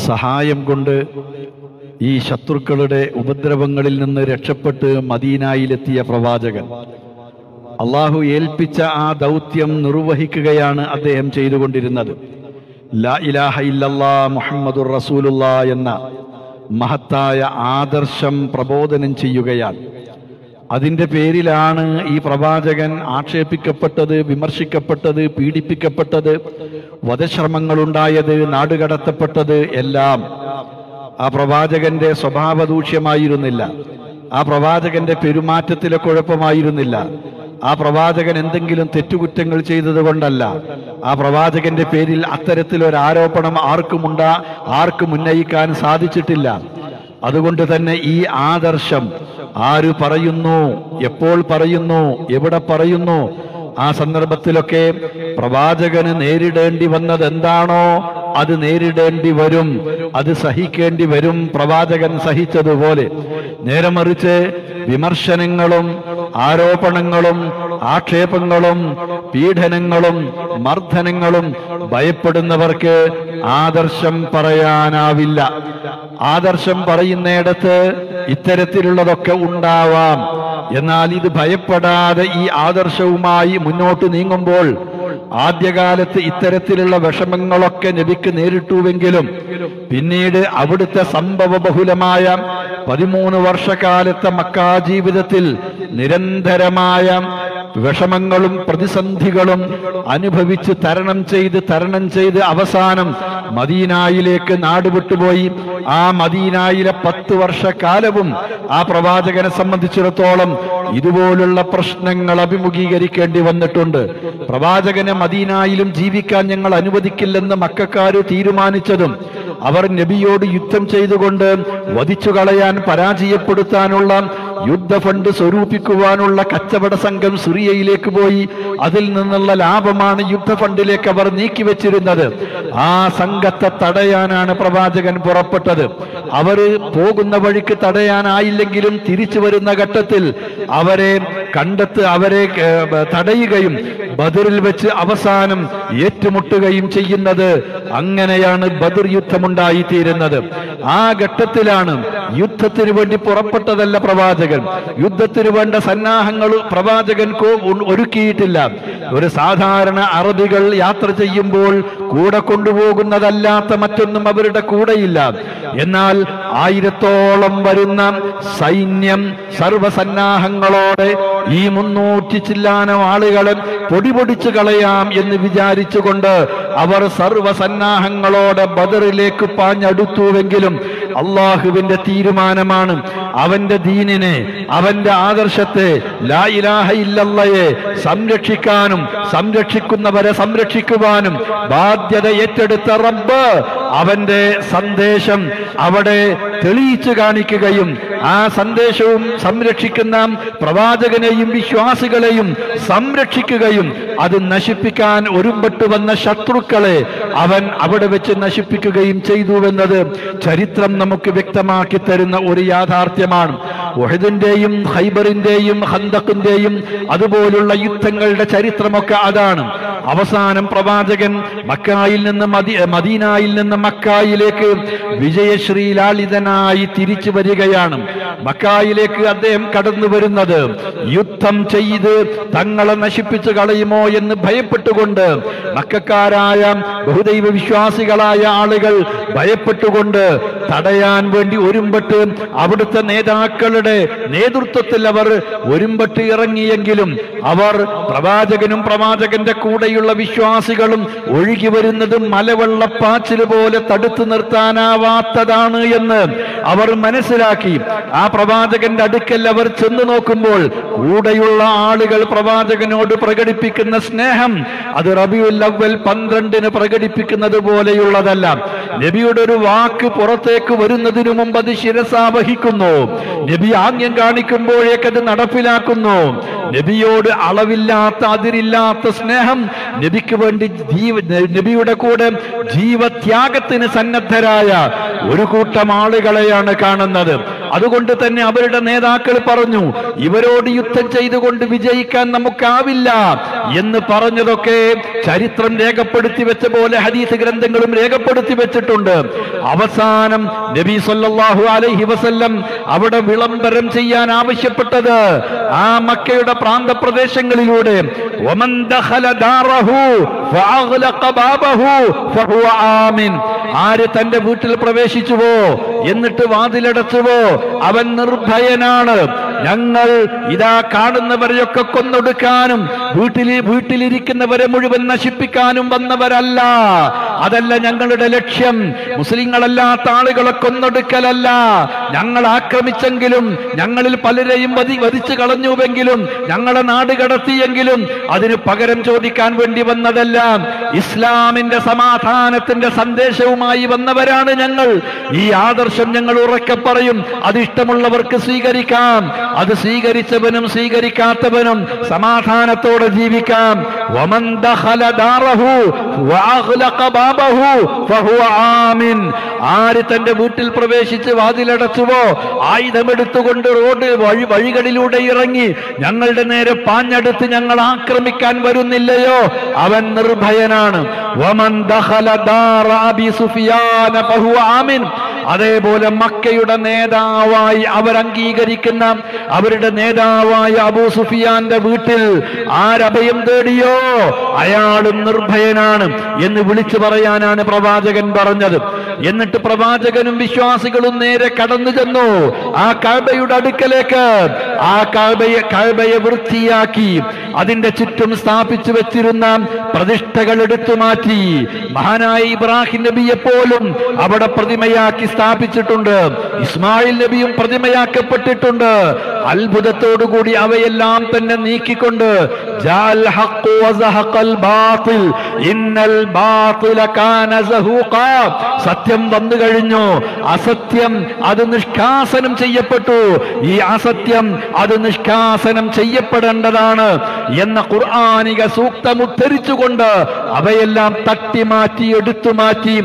സഹായം കൊണ്ട് ഈ ശത്രുക്കളുടെ ഉപദ്രവങ്ങളിൽ നിന്ന് രക്ഷപ്പെട്ട് മദീനയിലെത്തിയ പ്രവാചകൻ അള്ളാഹു ഏൽപ്പിച്ച ആ ദൗത്യം നിർവഹിക്കുകയാണ് അദ്ദേഹം ചെയ്തുകൊണ്ടിരുന്നത്. ലാ ഇലാഹ ഇല്ലല്ലാ മുഹമ്മദുർ റസൂലുള്ളാ എന്ന മഹത്തായ ആദർശം പ്രബോധനം ചെയ്യുകയാണ്. അതിൻ്റെ പേരിലാണ് ഈ പ്രവാചകൻ ആക്ഷേപിക്കപ്പെട്ടത്, വിമർശിക്കപ്പെട്ടത്, പീഡിപ്പിക്കപ്പെട്ടത്, വധശ്രമങ്ങളുണ്ടായത്, നാടുകടത്തപ്പെട്ടത്. എല്ലാം ആ പ്രവാചകന്റെ സ്വഭാവദൂഷ്യമായിരുന്നില്ല, ആ പ്രവാചകന്റെ പെരുമാറ്റത്തിലെ കുഴപ്പമായിരുന്നില്ല, ആ പ്രവാചകൻ എന്തെങ്കിലും തെറ്റുകുറ്റങ്ങൾ ചെയ്തത് കൊണ്ടല്ല. ആ പ്രവാചകന്റെ പേരിൽ അത്തരത്തിലൊരു ആരോപണം ആർക്കും ഉന്നയിക്കാൻ സാധിച്ചിട്ടില്ല. അതുകൊണ്ട് തന്നെ ഈ ആദർശം ആര് പറയുന്നു, എപ്പോൾ പറയുന്നു, എവിടെ പറയുന്നു, ആ സന്ദർഭത്തിലൊക്കെ പ്രവാചകന് നേരിടേണ്ടി വന്നത് എന്താണോ അത് നേരിടേണ്ടി വരും, അത് സഹിക്കേണ്ടി വരും. പ്രവാചകൻ സഹിച്ചതുപോലെ. നേരെ മറിച്ച് വിമർശനങ്ങളും ആരോപണങ്ങളും ആക്ഷേപങ്ങളും പീഡനങ്ങളും മർദ്ദനങ്ങളും ഭയപ്പെടുന്നവർക്ക് ആദർശം പറയാനാവില്ല. ആദർശം പറയുന്നിടത്ത് ഇത്തരത്തിലുള്ളതൊക്കെ ഉണ്ടാവാം. എന്നാൽ ഇത് ഭയപ്പെടാതെ ഈ ആദർശവുമായി മുന്നോട്ട് നീങ്ങുമ്പോൾ ആദ്യകാലത്ത് ഇത്തരത്തിലുള്ള വിഷമങ്ങളൊക്കെ നബിക്ക് നേരിട്ടുവെങ്കിലും പിന്നീട് അവിടുത്തെ സംഭവ ബഹുലമായ 13 വർഷക്കാലത്തെ മക്കാ ജീവിതത്തിൽ നിരന്തരമായ വിഷമങ്ങളും പ്രതിസന്ധികളും അനുഭവിച്ച് തരണം ചെയ്ത് അവസാനം മദീനയിലേക്ക് നാടുവിട്ടുപോയി. ആ മദീനയിലെ 10 വർഷക്കാലവും ആ പ്രവാചകനെ സംബന്ധിച്ചിടത്തോളം ഇതുപോലുള്ള പ്രശ്നങ്ങൾ അഭിമുഖീകരിക്കേണ്ടി വന്നിട്ടുണ്ട്. പ്രവാചകനെ മദീനയിലും ജീവിക്കാൻ ഞങ്ങൾ അനുവദിക്കില്ലെന്ന് മക്കക്കാര് തീരുമാനിച്ചതും അവർ നബിയോട് യുദ്ധം ചെയ്തുകൊണ്ട് വധിച്ചു കളയാൻ, പരാജയപ്പെടുത്താനുള്ള യുദ്ധ ഫണ്ട് സ്വരൂപിക്കുവാനുള്ള കച്ചവട സംഘം സിറിയയിലേക്ക് പോയി അതിൽ നിന്നുള്ള ലാഭമാണ് യുദ്ധ ഫണ്ടിലേക്ക് അവർ നീക്കിവെച്ചിരുന്നത്. ആ സംഘത്തെ തടയാനാണ് പ്രവാചകൻ പുറപ്പെട്ടത്. അവര് പോകുന്ന വഴിക്ക് തടയാനായില്ലെങ്കിലും തിരിച്ചു വരുന്ന ഘട്ടത്തിൽ അവരെ തടയുകയും ബദറിൽ വെച്ച് അവസാനം ഏറ്റുമുട്ടുകയും ചെയ്യുന്നത്. അങ്ങനെയാണ് ബദർ യുദ്ധമുണ്ടായിത്തീരുന്നത്. ആ ഘട്ടത്തിലാണ് യുദ്ധത്തിന് വേണ്ടി പുറപ്പെട്ടതല്ല പ്രവാചകൻ. യുദ്ധത്തിന് വേണ്ട സന്നാഹങ്ങൾ പ്രവാചകൻ ഒരുക്കിയിട്ടില്ല. ഒരു സാധാരണ അറബികൾ യാത്ര ചെയ്യുമ്പോൾ കൂടെ കൊണ്ടുപോകുന്നതല്ലാത്ത മറ്റൊന്നും അവരുടെ കൂടെയില്ല. എന്നാൽ 1000-ഓളം വരുന്ന സൈന്യം സർവസന്നാഹങ്ങളോടെ ഈ 300 ചില്ലാനം ആളുകളെ പൊടിപൊടിച്ചു കളയാം എന്ന് വിചാരിച്ചുകൊണ്ട് അവർ സർവസന്നാഹങ്ങളോടെ ബദറിലേക്ക് പാഞ്ഞടുത്തുവെങ്കിലും അള്ളാഹുവിന്റെ തീരുമാനമാണ് അവന്റെ ദീനിനെ, അവന്റെ ആദർശത്തെ, ലാ ഇലാഹ ഇല്ലല്ലയെ സംരക്ഷിക്കാനും സംരക്ഷിക്കുന്നവരെ സംരക്ഷിക്കുവാനും ബാധ്യത ഏറ്റെടുത്ത റബ്ബ് അവന്റെ സന്ദേശം അവിടെ തെളിയിച്ചു കാണിക്കുകയും ആ സന്ദേശവും സംരക്ഷിക്കുന്ന പ്രവാചകനെയും വിശ്വാസികളെയും സംരക്ഷിക്കുകയും അത് നശിപ്പിക്കാൻ ഒരുമ്പെട്ടു വന്ന ശത്രുക്കളെ അവൻ അവിടെ വെച്ച് നശിപ്പിക്കുകയും ചെയ്തുവെന്നത് ചരിത്രം നമുക്ക് വ്യക്തമാക്കി തരുന്ന ഒരു യാഥാർത്ഥ്യമാണ്. ഉഹദിന്റെയും ഖൈബറിന്റെയും ഖന്തഖിന്റെയും അതുപോലുള്ള യുദ്ധങ്ങളുടെ ചരിത്രമൊക്കെ അതാണ്. അവസാനം പ്രവാചകൻ മക്കയിൽ നിന്ന് മദീനയിൽ നിന്ന് മക്കയിലേക്ക് വിജയശ്രീലാളിതനായി തിരിച്ചു വരികയാണ്. മക്കയിലേക്ക് അദ്ദേഹം കടന്നു വരുന്നത് യുദ്ധം ചെയ്ത് തങ്ങളെ നശിപ്പിച്ചു കളയുമോ എന്ന് ഭയപ്പെട്ടുകൊണ്ട്, മക്കക്കാരായ ബഹുദൈവ വിശ്വാസികളായ ആളുകൾ ഭയപ്പെട്ടുകൊണ്ട് തടയാൻ വേണ്ടി ഒരുമ്പെട്ട് അവിടുത്തെ നേതാക്കളുടെ നേതൃത്വത്തിൽ അവർ ഒരുമ്പെട്ട് ഇറങ്ങിയെങ്കിലും അവർ പ്രവാചകനും പ്രവാചകന്റെ കൂടെയുള്ള വിശ്വാസികളും ഒഴുകി വരുന്നത് മലവെള്ളപ്പാച്ചിൽ പോലെ തടുത്തു നിർത്താനാവാത്തതാണ് എന്ന് അവർ മനസ്സിലാക്കി. ആ പ്രവാചകന്റെ അടുക്കൽ അവർ ചെന്ന് നോക്കുമ്പോൾ കൂടെയുള്ള ആളുകൾ പ്രവാചകനോട് പ്രകടിപ്പിക്കുന്ന സ്നേഹം അത് റബീഉൽ അവ്വൽ 12 പ്രകടിപ്പിക്കുന്നത് പോലെയുള്ളതല്ല. നബിയുടെ ഒരു വാക്ക് പുറത്തേക്ക് വരുന്നതിനു മുമ്പ് അത് ശിരസാവഹിക്കുന്നു. നബി ആംഗ്യം കാണിക്കുമ്പോഴേക്കത് നടപ്പിലാക്കുന്നു. നബിയോട് അളവില്ലാത്ത അതിരില്ലാത്ത സ്നേഹം, നബിക്ക് വേണ്ടി നബിയുടെ കൂടെ ജീവത്യാഗത്തിന് സന്നദ്ധരായ ഒരു കൂട്ടം ആളുകളെയാണ് കാണുന്നത്. അതുകൊണ്ട് തന്നെ അവരുടെ നേതാക്കൾ പറഞ്ഞു, ഇവരോട് യുദ്ധം ചെയ്തുകൊണ്ട് വിജയിക്കാൻ നമുക്കാവില്ല എന്ന് പറഞ്ഞതൊക്കെ ചരിത്രം രേഖപ്പെടുത്തി വെച്ച പോലെ ഹദീസ് ഗ്രന്ഥങ്ങളും രേഖപ്പെടുത്തി വെച്ചിട്ടുണ്ട്. അവസാനം നബി സല്ലല്ലാഹു അലൈഹി വസല്ലം അവിടെ വിളംബരം ചെയ്യാൻ ആവശ്യപ്പെട്ടത് ആ മക്കയുടെ പ്രാന്തപ്രദേശങ്ങളിലൂടെ വമൻ ദഖല ദാറഹു ഫഅഗ്ലഖ ബാബഹു ഫഹുവ ആമിൻ, ആര് തന്റെ വീട്ടിൽ പ്രവേശിച്ചുവോ എന്നിട്ട് വാതിലടച്ചുവോ അവൻ നിർഭയനാണ്. ഞങ്ങൾ ഇതാ കാണുന്നവരെയൊക്കെ കൊന്നൊടുക്കാനും വീട്ടിലിരിക്കുന്നവരെ മുഴുവൻ നശിപ്പിക്കാനും വന്നവരല്ല. അതല്ല ഞങ്ങളുടെ ലക്ഷ്യം. മുസ്ലിങ്ങളല്ലാത്ത ആളുകളെ കൊന്നൊടുക്കലല്ല. ഞങ്ങൾ ആക്രമിച്ചെങ്കിലും ഞങ്ങളിൽ പലരെയും വധിച്ചു കളഞ്ഞുവെങ്കിലും ഞങ്ങളെ നാട് കടത്തിയെങ്കിലും അതിന് പകരം ചോദിക്കാൻ വേണ്ടി വന്നതല്ല. ഇസ്ലാമിന്റെ സമാധാനത്തിന്റെ സന്ദേശവുമായി വന്നവരാണ് ഞങ്ങൾ. ഈ ആദർശം ഞങ്ങൾ ഉറക്കെ പറയും. അത് ഇഷ്ടമുള്ളവർക്ക് സ്വീകരിക്കാം, അത് സ്വീകരിച്ചവനും സ്വീകരിക്കാത്തവനും സമാധാനത്തോടെ ജീവിക്കാം. വമൻ ദഖല ദാറഹു വഅഗ്ലഖ ബാബഹു ഫഹുവ ആമിൻ, ആര് തന്റെ വീട്ടിൽ പ്രവേശിച്ച് വാതിലടച്ചുവോ ആയുധമെടുത്തുകൊണ്ട് വഴികളിലൂടെ ഇറങ്ങി ഞങ്ങളുടെ നേരെ പാഞ്ഞെടുത്ത് ഞങ്ങൾ ആക്രമിക്കാൻ വരുന്നില്ലയോ അവൻ നിർഭയനാണ്. വമൻ ദഖല ദാറ അബി സുഫിയാന ഫഹുവ ആമിൻ, അതേപോലെ മക്കയുടെ നേതാവായി അവരംഗീകരിക്കുന്ന അവരുടെ നേതാവായ അബൂ സുഫിയാന്റെ വീട്ടിൽ ആരഭയം തേടിയോ അയാളും നിർഭയനാണ് എന്ന് വിളിച്ചു പറയാനാണ് പ്രവാചകൻ പറഞ്ഞത്. എന്നിട്ട് പ്രവാചകനും വിശ്വാസികളും നേരെ കടന്നു ചെന്നു ആ കഅബയുടെ അടുക്കലേക്ക്. ആ കഅബയെ വൃത്തിയാക്കി അതിന്റെ ചുറ്റും സ്ഥാപിച്ചു വെച്ചിരുന്ന പ്രതിഷ്ഠകൾ എടുത്തു മാറ്റി. മഹാനായ ഇബ്രാഹിം നബിയെ പോലും അവിടെ പ്രതിമയാക്കി സ്ഥാപിച്ചിട്ടുണ്ട്. ഇസ്മായിൽ നബിയും പ്രതിമയാക്കപ്പെട്ടിട്ടുണ്ട്. അത്ഭുതത്തോടുകൂടി അവയെല്ലാം തന്നെ നീക്കിക്കൊണ്ട് ജാൽ ഹഖ് വസഹഖൽ ബാതിൽ ഇന്നൽ ബാതില കാന സഹൂഖാ, സത്യം വന്നു കഴിഞ്ഞു, അസത്യം അത് നിഷ്കാസനം ചെയ്യപ്പെട്ടു, ഈ അസത്യം അത് നിഷ്കാസനം ചെയ്യപ്പെടേണ്ടതാണ് എന്ന ഖുർആനിക സൂക്തം ഉദ്ധരിച്ചുകൊണ്ട് അവയെല്ലാം തട്ടിമാറ്റി എടുത്തു മാറ്റി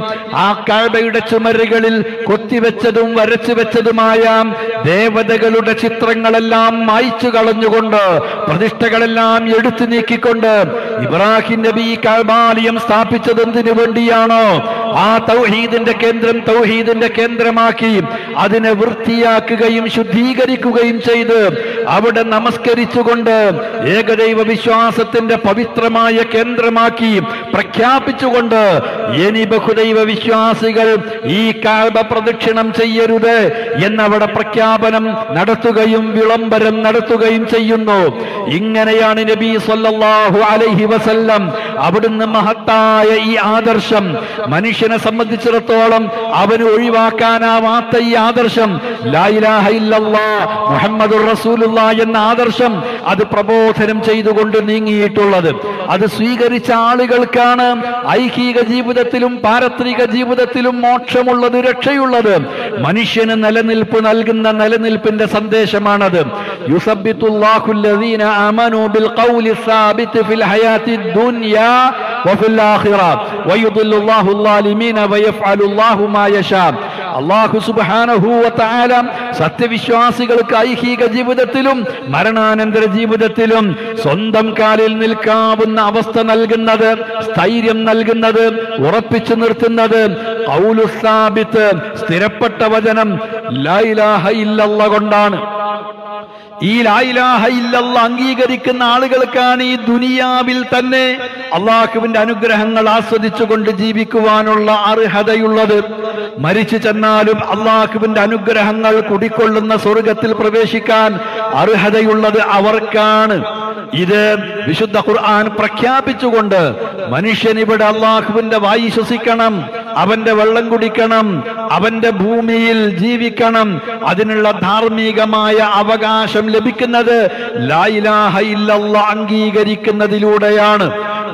ആ കഅബയുടെ ചുമരുകളിൽ കൊത്തിവെച്ചതും വരച്ചു വെച്ചതുമായ ദേവതകളുടെ ചിത്രങ്ങളെല്ലാം മായ്ച്ചു കളഞ്ഞുകൊണ്ട് പ്രതിഷ്ഠകളെല്ലാം എടുത്തു നീക്കിക്കൊണ്ട് ഇബ്രാഹിം നബി കഅബാലയം സ്ഥാപിച്ചത് എന്തിനു വേണ്ടിയാണോ ആ തൗഹീദിന്റെ കേന്ദ്രമാക്കി അതിനെ വൃത്തിയാക്കുകയും ശുദ്ധീകരിക്കുകയും ചെയ്ത് അവിടെ നമസ്കരിച്ചുകൊണ്ട് ഏകദൈവ വിശ്വാസത്തിന്റെ പവിത്രമായ കേന്ദ്രമാക്കി പ്രഖ്യാപിച്ചുകൊണ്ട് ഇനി ബഹുദൈവ വിശ്വാസികൾ ഈ കഅബ പ്രദക്ഷിണം ചെയ്യരുത് എന്നവിടെ പ്രഖ്യാപനം നടത്തുകയും വിളംബരം നടത്തുകയും ചെയ്യുന്നു. ഇങ്ങനെയാണ് നബി സല്ലല്ലാഹു അലൈഹി വസല്ലം അവിടുന്ന് മഹത്തായ ഈ ആദർശം മനുഷ്യനെ സംബന്ധിച്ചിടത്തോളം അവന് ഒഴിവാക്കാനാവാത്ത ഈ ആദർശം ലാ ഇലാഹ ഇല്ലല്ലാഹ് മുഹമ്മദുർ റസൂലുള്ളാഹ് എന്ന ആദർശം അത് പ്രബോധനം ചെയ്തുകൊണ്ട് നീങ്ങിയിട്ടുള്ളത്. അത് സ്വീകരിച്ച ആളുകൾക്കാണ് ഐഹിക ജീവിതത്തിലും പാരത്രിക ജീവിതത്തിലും മോക്ഷമുള്ളത്, രക്ഷയുള്ളത്. മനുഷ്യന് നിലനിൽപ്പ് നൽകുന്ന നിലനിൽപ്പിന്റെ സന്ദേശമാണത്. യുസബ്ബിതുല്ലാഹുല്ലദീന ആമനൂ ബിൽ ഖൗലി സാബിത് ഫിൽ ഹയാത്തി ദുനിയാ വഫിൽ ആഖിറ വയുദില്ലുല്ലാഹു ളാലിമീന വയഫ്അലുല്ലാഹു മാ യശാ. അല്ലാഹു സുബ്ഹാനഹു വ തആല സത്യവിശ്വാസികൾക്ക് ഐഹിക ജീവിതത്തിലും മരണാനന്തര ജീവിതത്തിലും സ്വന്തം കാലിൽ നിൽക്കാവുന്ന അവസ്ഥ നൽകുന്നത്, സ്ഥൈര്യം നൽകുന്നത്, ഉറപ്പിച്ചു നിർത്തുന്നത് ഖൗലു സാബിത്ത് സ്ഥിരപ്പെട്ട വചനം ലാ ഇലാഹ ഇല്ലല്ലാഹ് കൊണ്ടാണ്. ഈ ലാ ഇലാഹ ഇല്ലല്ലാഹ് അംഗീകരിക്കുന്ന ആളുകൾക്കാണ് ഈ ദുനിയാവിൽ തന്നെ അള്ളാഹുവിന്റെ അനുഗ്രഹങ്ങൾ ആസ്വദിച്ചുകൊണ്ട് ജീവിക്കുവാനുള്ള അർഹതയുള്ളത്. മരിച്ചു ചെന്നാലും അള്ളാഹുവിന്റെ അനുഗ്രഹങ്ങൾ കുടിക്കൊള്ളുന്ന സ്വർഗത്തിൽ പ്രവേശിക്കാൻ അർഹതയുള്ളത് അവർക്കാണ്. ഇത് വിശുദ്ധ ഖുർആൻ പ്രഖ്യാപിച്ചുകൊണ്ട് മനുഷ്യൻ ഇവിടെ അള്ളാഹുവിന്റെ വായു ശ്വസിക്കണം, അവന്റെ വെള്ളം കുടിക്കണം, അവന്റെ ഭൂമിയിൽ ജീവിക്കണം, അതിനുള്ള ധാർമ്മികമായ അവകാശം ലഭിക്കുന്നത് ലാ ഇലാഹ ഇല്ലല്ലാഹ് അംഗീകരിക്കുന്നതിലൂടെയാണ്.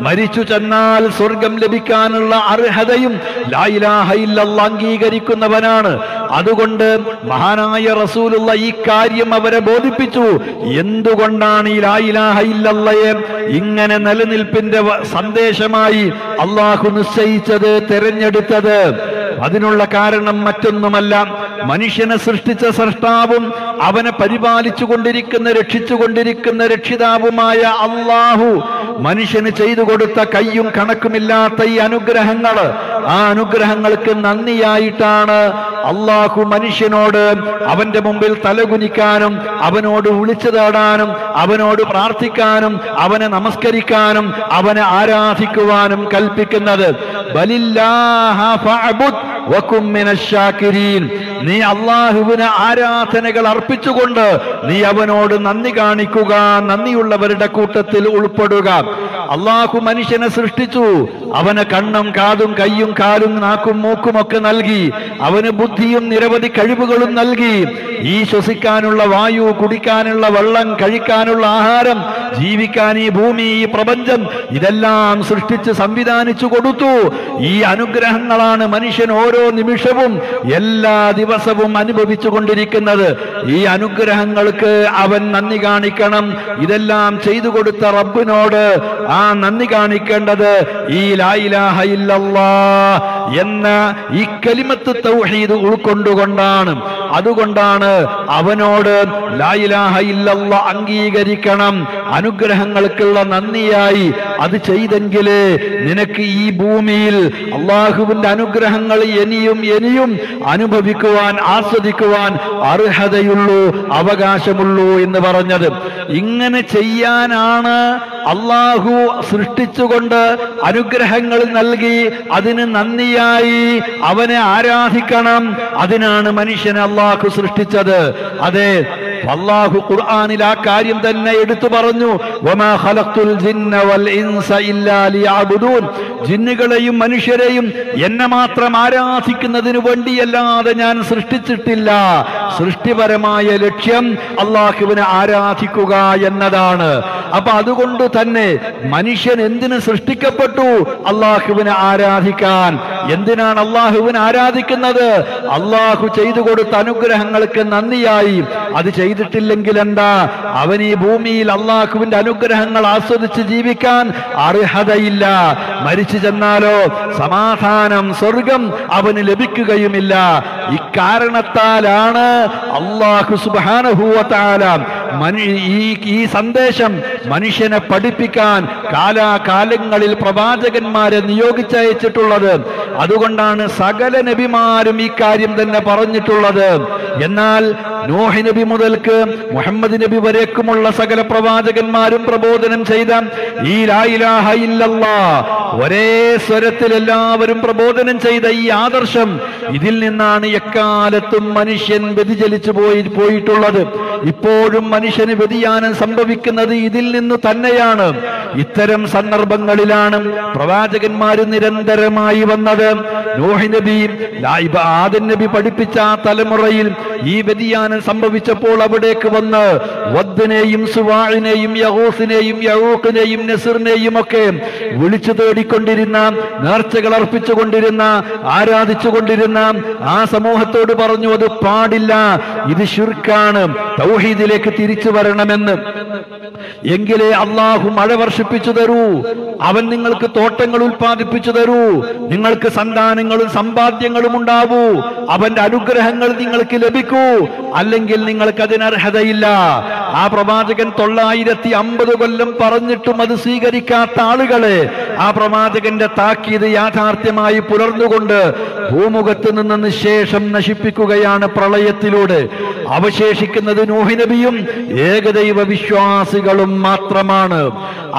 മരിച്ചു ചെന്നാൽ സ്വർഗം ലഭിക്കാനുള്ള അർഹതയും ലാ ഇലാഹ ഇല്ലല്ലാഹ് അംഗീകരിക്കുന്നവനാണ്. അതുകൊണ്ട് മഹാനായ റസൂലുള്ള ഈ കാര്യം അവരെ ബോധിപ്പിച്ചു. എന്തുകൊണ്ടാണ് ഈ ലാ ഇലാഹ ഇല്ലല്ലാഹയെ ഇങ്ങനെ നിലനിൽപ്പിന്റെ സന്ദേശമായി അള്ളാഹു നിശ്ചയിച്ചത്, തെരഞ്ഞെടുത്തത്? അതിനുള്ള കാരണം മറ്റൊന്നുമല്ല, മനുഷ്യനെ സൃഷ്ടിച്ച സൃഷ്ടാവും അവനെ പരിപാലിച്ചു കൊണ്ടിരിക്കുന്ന രക്ഷിച്ചുകൊണ്ടിരിക്കുന്ന രക്ഷിതാവുമായ അള്ളാഹു മനുഷ്യന് ചെയ്തു കൊടുത്ത കയ്യും കണക്കുമില്ലാത്ത ഈ അനുഗ്രഹങ്ങൾ, ആ അനുഗ്രഹങ്ങൾക്ക് നന്ദിയായിട്ടാണ് അള്ളാഹു മനുഷ്യനോട് അവന്റെ മുമ്പിൽ തലകുനിക്കാനും അവനോട് വിളിച്ചു തേടാനും അവനോട് പ്രാർത്ഥിക്കാനും അവനെ നമസ്കരിക്കാനും അവനെ ആരാധിക്കുവാനും കൽപ്പിക്കുന്നത്. ബലില്ലാഹ ഫഅബുദ് വകും മിനശ് ശാകിരീൻ. നീ അള്ളാഹുവിന് ആരാധനകൾ അർപ്പിച്ചുകൊണ്ട് നീ അവനോട് നന്ദി കാണിക്കുക, നന്ദിയുള്ളവരുടെ കൂട്ടത്തിൽ ഉൾപ്പെടുക. അള്ളാഹു മനുഷ്യനെ സൃഷ്ടിച്ചു, അവന് കണ്ണും കാതും കയ്യും കാലും നാക്കും മൂക്കും ഒക്കെ നൽകി, അവന് ബുദ്ധിയും നിരവധി കഴിവുകളും നൽകി. ഈ ശ്വസിക്കാനുള്ള വായു, കുടിക്കാനുള്ള വെള്ളം, കഴിക്കാനുള്ള ആഹാരം, ജീവിക്കാൻ ഈ ഭൂമി, ഈ പ്രപഞ്ചം, ഇതെല്ലാം സൃഷ്ടിച്ച് സംവിധാനിച്ചു കൊടുത്തു. ഈ അനുഗ്രഹങ്ങളാണ് മനുഷ്യൻ ഓരോ നിമിഷവും എല്ലാ ദിവസവും അനുഭവിച്ചു കൊണ്ടിരിക്കുന്നത്. ഈ അനുഗ്രഹങ്ങൾക്ക് അവൻ നന്ദി കാണിക്കണം. ഇതെല്ലാം ചെയ്തു കൊടുത്ത റബ്ബിനോട് ആ നന്ദി കാണിക്കേണ്ടത് ഈ ലാ ഇലാഹ ഇല്ലല്ലാഹ് എന്ന ഈ കലിമത്ത് തൗഹീദ് ഉൾക്കൊണ്ടുകൊണ്ടാണ്. അതുകൊണ്ടാണ് അവനോട് ലാ ഇലാഹ ഇല്ലല്ലാഹ് അംഗീകരിക്കണം. അനുഗ്രഹങ്ങൾക്കുള്ള നന്ദിയായി അത് ചെയ്തെങ്കിലേ നിനക്ക് ഈ ഭൂമിയിൽ അള്ളാഹുവിന്റെ അനുഗ്രഹങ്ങൾ ഇനിയും ഇനിയും അനുഭവിക്കുവാൻ, ആസ്വദിക്കുവാൻ അർഹതയുള്ളൂ, അവകാശമുള്ളൂ എന്ന് പറഞ്ഞത്. ഇങ്ങനെ ചെയ്യാനാണ് അള്ളാഹു സൃഷ്ടിച്ചുകൊണ്ട് അനുഗ്രഹങ്ങൾ നൽകി അതിന് നന്ദിയായി അവനെ ആരാധിക്കണം. അതിനാണ് മനുഷ്യനെ അള്ളാഹു സൃഷ്ടിച്ചത്. അതെ, അള്ളാഹു ഖുർആനിൽ ആ കാര്യം തന്നെ എടുത്തു പറഞ്ഞു. വമാ ഖലഖ്തുൽ ജിന്ന വൽ ഇൻസ ഇല്ലാ ലിയഅ്ബുദൂൻ. ജിന്നുകളെയും മനുഷ്യരെയും എന്നെ മാത്രം ആരാധിക്കുന്നതിന് വേണ്ടിയല്ലാതെ ഞാൻ സൃഷ്ടിച്ചിട്ടില്ല. സൃഷ്ടിപരമായ ലക്ഷ്യം അള്ളാഹുവിനെ ആരാധിക്കുക എന്നതാണ്. അപ്പൊ അതുകൊണ്ട് തന്നെ മനുഷ്യൻ എന്തിന് സൃഷ്ടിക്കപ്പെട്ടു? അള്ളാഹുവിനെ ആരാധിക്കാൻ. എന്തിനാണ് അള്ളാഹുവിനെ ആരാധിക്കുന്നത്? അള്ളാഹു ചെയ്തു കൊടുത്ത അനുഗ്രഹങ്ങൾക്ക് നന്ദിയായി. അത് ചെയ്തിട്ടില്ലെങ്കിൽ എന്താ? അവൻ ഈ ഭൂമിയിൽ അള്ളാഹുവിന്റെ അനുഗ്രഹങ്ങൾ ആസ്വദിച്ച് ജീവിക്കാൻ അർഹതയില്ല. മരിച്ചു ചെന്നാലോ സമാധാനം, സ്വർഗം അവന് ലഭിക്കുകയുമില്ല. ഇക്കാരണത്താലാണ് അല്ലാഹു സുബ്ഹാനഹു വ തആല ഈ സന്ദേശം മനുഷ്യനെ പഠിപ്പിക്കാൻ കാലാകാലങ്ങളിൽ പ്രവാചകന്മാരെ നിയോഗിച്ചയച്ചിട്ടുള്ളത്. അതുകൊണ്ടാണ് സകല നബിമാരും ഈ കാര്യം തന്നെ പറഞ്ഞിട്ടുള്ളത്. എന്നാൽ നൂഹ് നബി മുതൽക്ക് മുഹമ്മദ് നബി വരേക്കുമുള്ള സകല പ്രവാചകന്മാരും പ്രബോധനം ചെയ്ത ഈ ലാ ഇലാഹ ഇല്ലല്ലാഹ് ഒരേ സ്വരത്തിൽ എല്ലാവരും പ്രബോധനം ചെയ്ത ഈ ആദർശം, ഇതിൽ നിന്നാണ് എക്കാലത്തും മനുഷ്യൻ വ്യതിചലിച്ചു പോയിട്ടുള്ളത്. ഇപ്പോഴും മനുഷ്യന് വ്യതിയാനം സംഭവിക്കുന്നത് ഇതിൽ നിന്ന് തന്നെയാണ്. ഇത്തരം സന്ദർഭങ്ങളിലാണ് പ്രവാചകന്മാർ നിരന്തരമായി വന്നത്. നൂഹ് നബി, ആദം നബി പഠിപ്പിച്ച തലമുറയിൽ ഈ വ്യതിയാനം സംഭവിച്ചപ്പോൾ അവിടേക്ക് വന്ന് വദ്ദിനെയും സുവാഇനെയും യഗൂസിനെയും യഊഖിനെയും നസ്റിനെയും ഒക്കെ വിളിച്ചു തേടിക്കൊണ്ടിരുന്ന, നേർച്ചകൾ അർപ്പിച്ചുകൊണ്ടിരുന്ന, ആരാധിച്ചുകൊണ്ടിരുന്ന ആ സമൂഹത്തോട് പറഞ്ഞു, അത് പാടില്ല, ഇത് ശിർക്കാണ്, തൗഹീദിലേക്ക് തിരിച്ചു വരണമെന്ന്. എങ്കിലേ അള്ളാഹു മഴ വർഷിപ്പിച്ചു തരൂ, അവൻ നിങ്ങൾക്ക് തോട്ടങ്ങൾ ഉൽപ്പാദിപ്പിച്ചു തരൂ, നിങ്ങൾക്ക് സന്താനങ്ങളും സമ്പാദ്യങ്ങളും ഉണ്ടാവൂ, അവന്റെ അനുഗ്രഹങ്ങൾ നിങ്ങൾക്ക് ലഭിക്കൂ, അല്ലെങ്കിൽ നിങ്ങൾക്ക് അതിനർഹതയില്ല. ആ പ്രവാചകൻ 950 കൊല്ലം പറഞ്ഞിട്ടും അത് സ്വീകരിക്കാത്ത ആളുകളെ ആ പ്രവാചകന്റെ താക്കീത് യാഥാർത്ഥ്യമായി പുലർന്നുകൊണ്ട് ഭൂമുഖത്ത് നിന്ന് നിശേഷം നശിപ്പിക്കുകയാണ് പ്രളയത്തിലൂടെ. അവശേഷിക്കുന്നത് നൂഹ് നബിയും ഏകദൈവ വിശ്വാസികളും മാത്രമാണ്.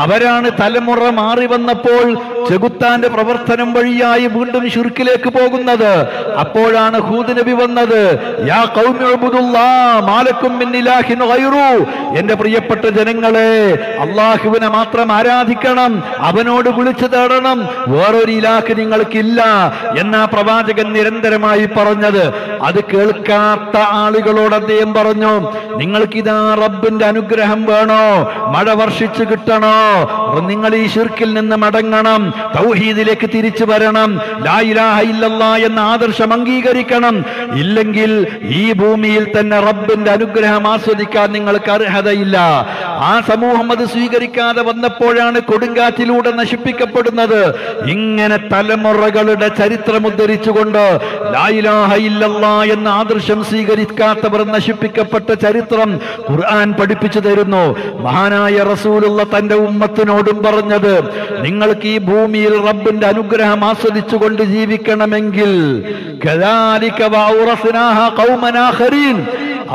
അവരാണ് തലമുറ മാറി വന്നപ്പോൾ ചെകുത്താന്റെ പ്രവർത്തനം വഴിയായി വീണ്ടും ശിർക്കിലേക്ക് പോകുന്നത്. അപ്പോഴാണ് ഹൂദ് നബി വന്നത്. യാ ഖൗമി ഉബ്ദുല്ലാഹ് മാ ലക്കും മിൻ ഇലാഹിൻ ഗൈറു. എന്റെ പ്രിയപ്പെട്ട ജനങ്ങളെ, അള്ളാഹുവിനെ മാത്രം ആരാധിക്കണം, അവനോട് വിളിച്ചു തേടണം, വേറൊരു ഇലാഹ് നിങ്ങൾക്കില്ല എന്നാ പ്രവാചകൻ നിരന്തരമായി പറഞ്ഞത്. അത് കേൾക്കാത്ത ആളുകളോട് അദ്ദേഹം പറഞ്ഞു, നിങ്ങൾക്കിതാ റബ്ബിന്റെ അനുഗ്രഹം വേണോ, മഴ വർഷിച്ചു കിട്ടണോ, നിങ്ങൾ ഈ ശിർക്കിൽ നിന്ന് മടങ്ങണം, തൗഹീദിലേക്ക് തിരിച്ചു വരണം, ലാ ഇലാഹ ഇല്ലല്ലാഹ് എന്ന ആദർശം അംഗീകരിക്കണം. ഇല്ലെങ്കിൽ ഈ ഭൂമിയിൽ തന്നെ റബ്ബിന്റെ അനുഗ്രഹം ആസ്വദിക്കാൻ നിങ്ങൾക്ക് അർഹതയില്ല. ആ സമൂഹം അത് സ്വീകരിക്കാതെ വന്നപ്പോഴാണ് കൊടുങ്കാറ്റിലൂടെ നശിപ്പിക്കപ്പെടുന്നത്. ഇങ്ങനെ തലമുറകളുടെ ചരിത്രം ഉദ്ധരിച്ചുകൊണ്ട് ലാ ഇലാഹ ഇല്ലല്ലാഹ് എന്ന ആദർശം സ്വീകരിക്കാത്തവർ നശിപ്പിക്കപ്പെട്ട ചരിത്രം ഖുർആൻ പഠിപ്പിച്ചു തരുന്നു. മഹാനായ റസൂലുള്ള തന്റെ ഉമ്മത്തിനോടും പറഞ്ഞത്, നിങ്ങൾക്ക് ഈ ഭൂമിയിൽ റബ്ബിന്റെ അനുഗ്രഹം ആസ്വദിച്ചുകൊണ്ട് ജീവിക്കണമെങ്കിൽ കദാലിക വഔറസ്നാഹാ ഖൗമൻ ആഖരീൻ,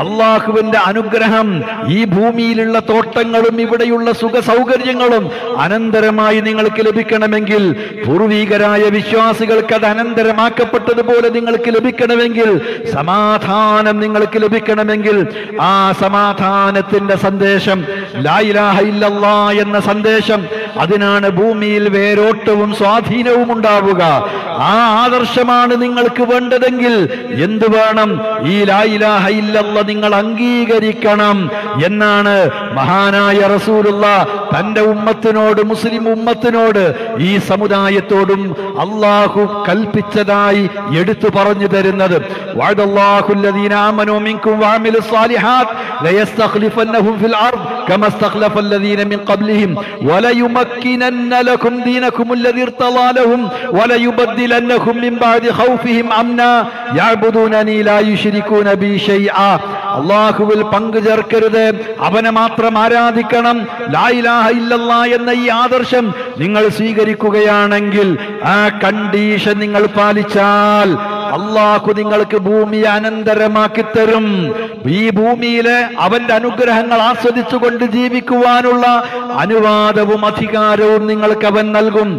അള്ളാഹുവിന്റെ അനുഗ്രഹം ഈ ഭൂമിയിലുള്ള തോട്ടങ്ങളും ഇവിടെയുള്ള സുഖ സൗകര്യങ്ങളും അനന്തരമായി നിങ്ങൾക്ക് ലഭിക്കണമെങ്കിൽ, പൂർവീകരായ വിശ്വാസികൾക്ക് അത് അനന്തരമാക്കപ്പെട്ടതുപോലെ നിങ്ങൾക്ക് ലഭിക്കണമെങ്കിൽ, സമാധാനം നിങ്ങൾക്ക് ലഭിക്കണമെങ്കിൽ, ആ സമാധാനത്തിന്റെ സന്ദേശം ലാ ഇലാഹ ഇല്ലല്ലാഹ് എന്ന സന്ദേശം, അതിനാണ് ഭൂമിയിൽ വേരോട്ടവും സ്വാധീനവും ഉണ്ടാവുക. ആ ആദർശമാണ് നിങ്ങൾക്ക് വേണ്ടതെങ്കിൽ എന്ത് വേണം? ഈ ലാ ഇലാഹ ഇല്ലല്ലാഹ് നിങ്ങൾ അംഗീകരിക്കണം എന്നാണ് മഹാനായ റസൂലുള്ള തന്റെ ഉമ്മത്തിനോട്, മുസ്ലിം ഉമ്മത്തിനോട്, ഈ സമുദായത്തോടും അള്ളാഹു കൽപ്പിച്ചതായി എടുത്തു പറഞ്ഞു തരുന്നത്. വഅദല്ലാഹുല്ലദീന ആമനൂ മിൻകും വഅമിലുസ് സാലിഹാത്ത് ലയസ്തഖ്ലിഫന്നഹും ഫിൽ അർദ് കമാ ഇസ്തഖ്ലഫല്ലദീന മിൻ ഖബ്ലിഹിം വലയുമക്കിനന്ന ലക്കും ദീനകും അല്ലദീ ഇർതളാ ലഹും വലയുബദ്ദിലന്നഹും മിൻ ബഅദി ഖൗഫിഹിം അംനാ യഅബുദൂനനി ലാ യുശ്രികൂന ബി ശൈആ. അള്ളാഹുവിൽ പങ്കു ചേർക്കരുത്, അവനെ മാത്രം ആരാധിക്കണം. ലാ ഇലാഹ ഇല്ലല്ലാഹ് എന്ന ഈ ആദർശം നിങ്ങൾ സ്വീകരിക്കുകയാണെങ്കിൽ, ആ കണ്ടീഷൻ നിങ്ങൾ പാലിച്ചാൽ അള്ളാഹു നിങ്ങൾക്ക് ഭൂമി അനന്തരമാക്കി തരും. ഈ ഭൂമിയിലെ അവന്റെ അനുഗ്രഹങ്ങൾ ആസ്വദിച്ചുകൊണ്ട് ജീവിക്കുവാനുള്ള അനുവാദവും അധികാരവും നിങ്ങൾക്ക് അവൻ നൽകും.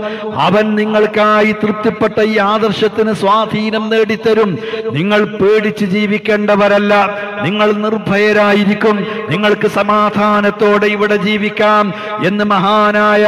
അവൻ നിങ്ങൾക്കായി തൃപ്തിപ്പെട്ട ഈ ആദർശത്തിന് സ്വാധീനം നേടിത്തരും. നിങ്ങൾ പേടിച്ച് ജീവിക്കേണ്ടവരല്ല, നിങ്ങൾ നിർഭയരായിരിക്കും. നിങ്ങൾക്ക് സമാധാനത്തോടെ ഇവിടെ ജീവിക്കാം എന്ന് മഹാനായ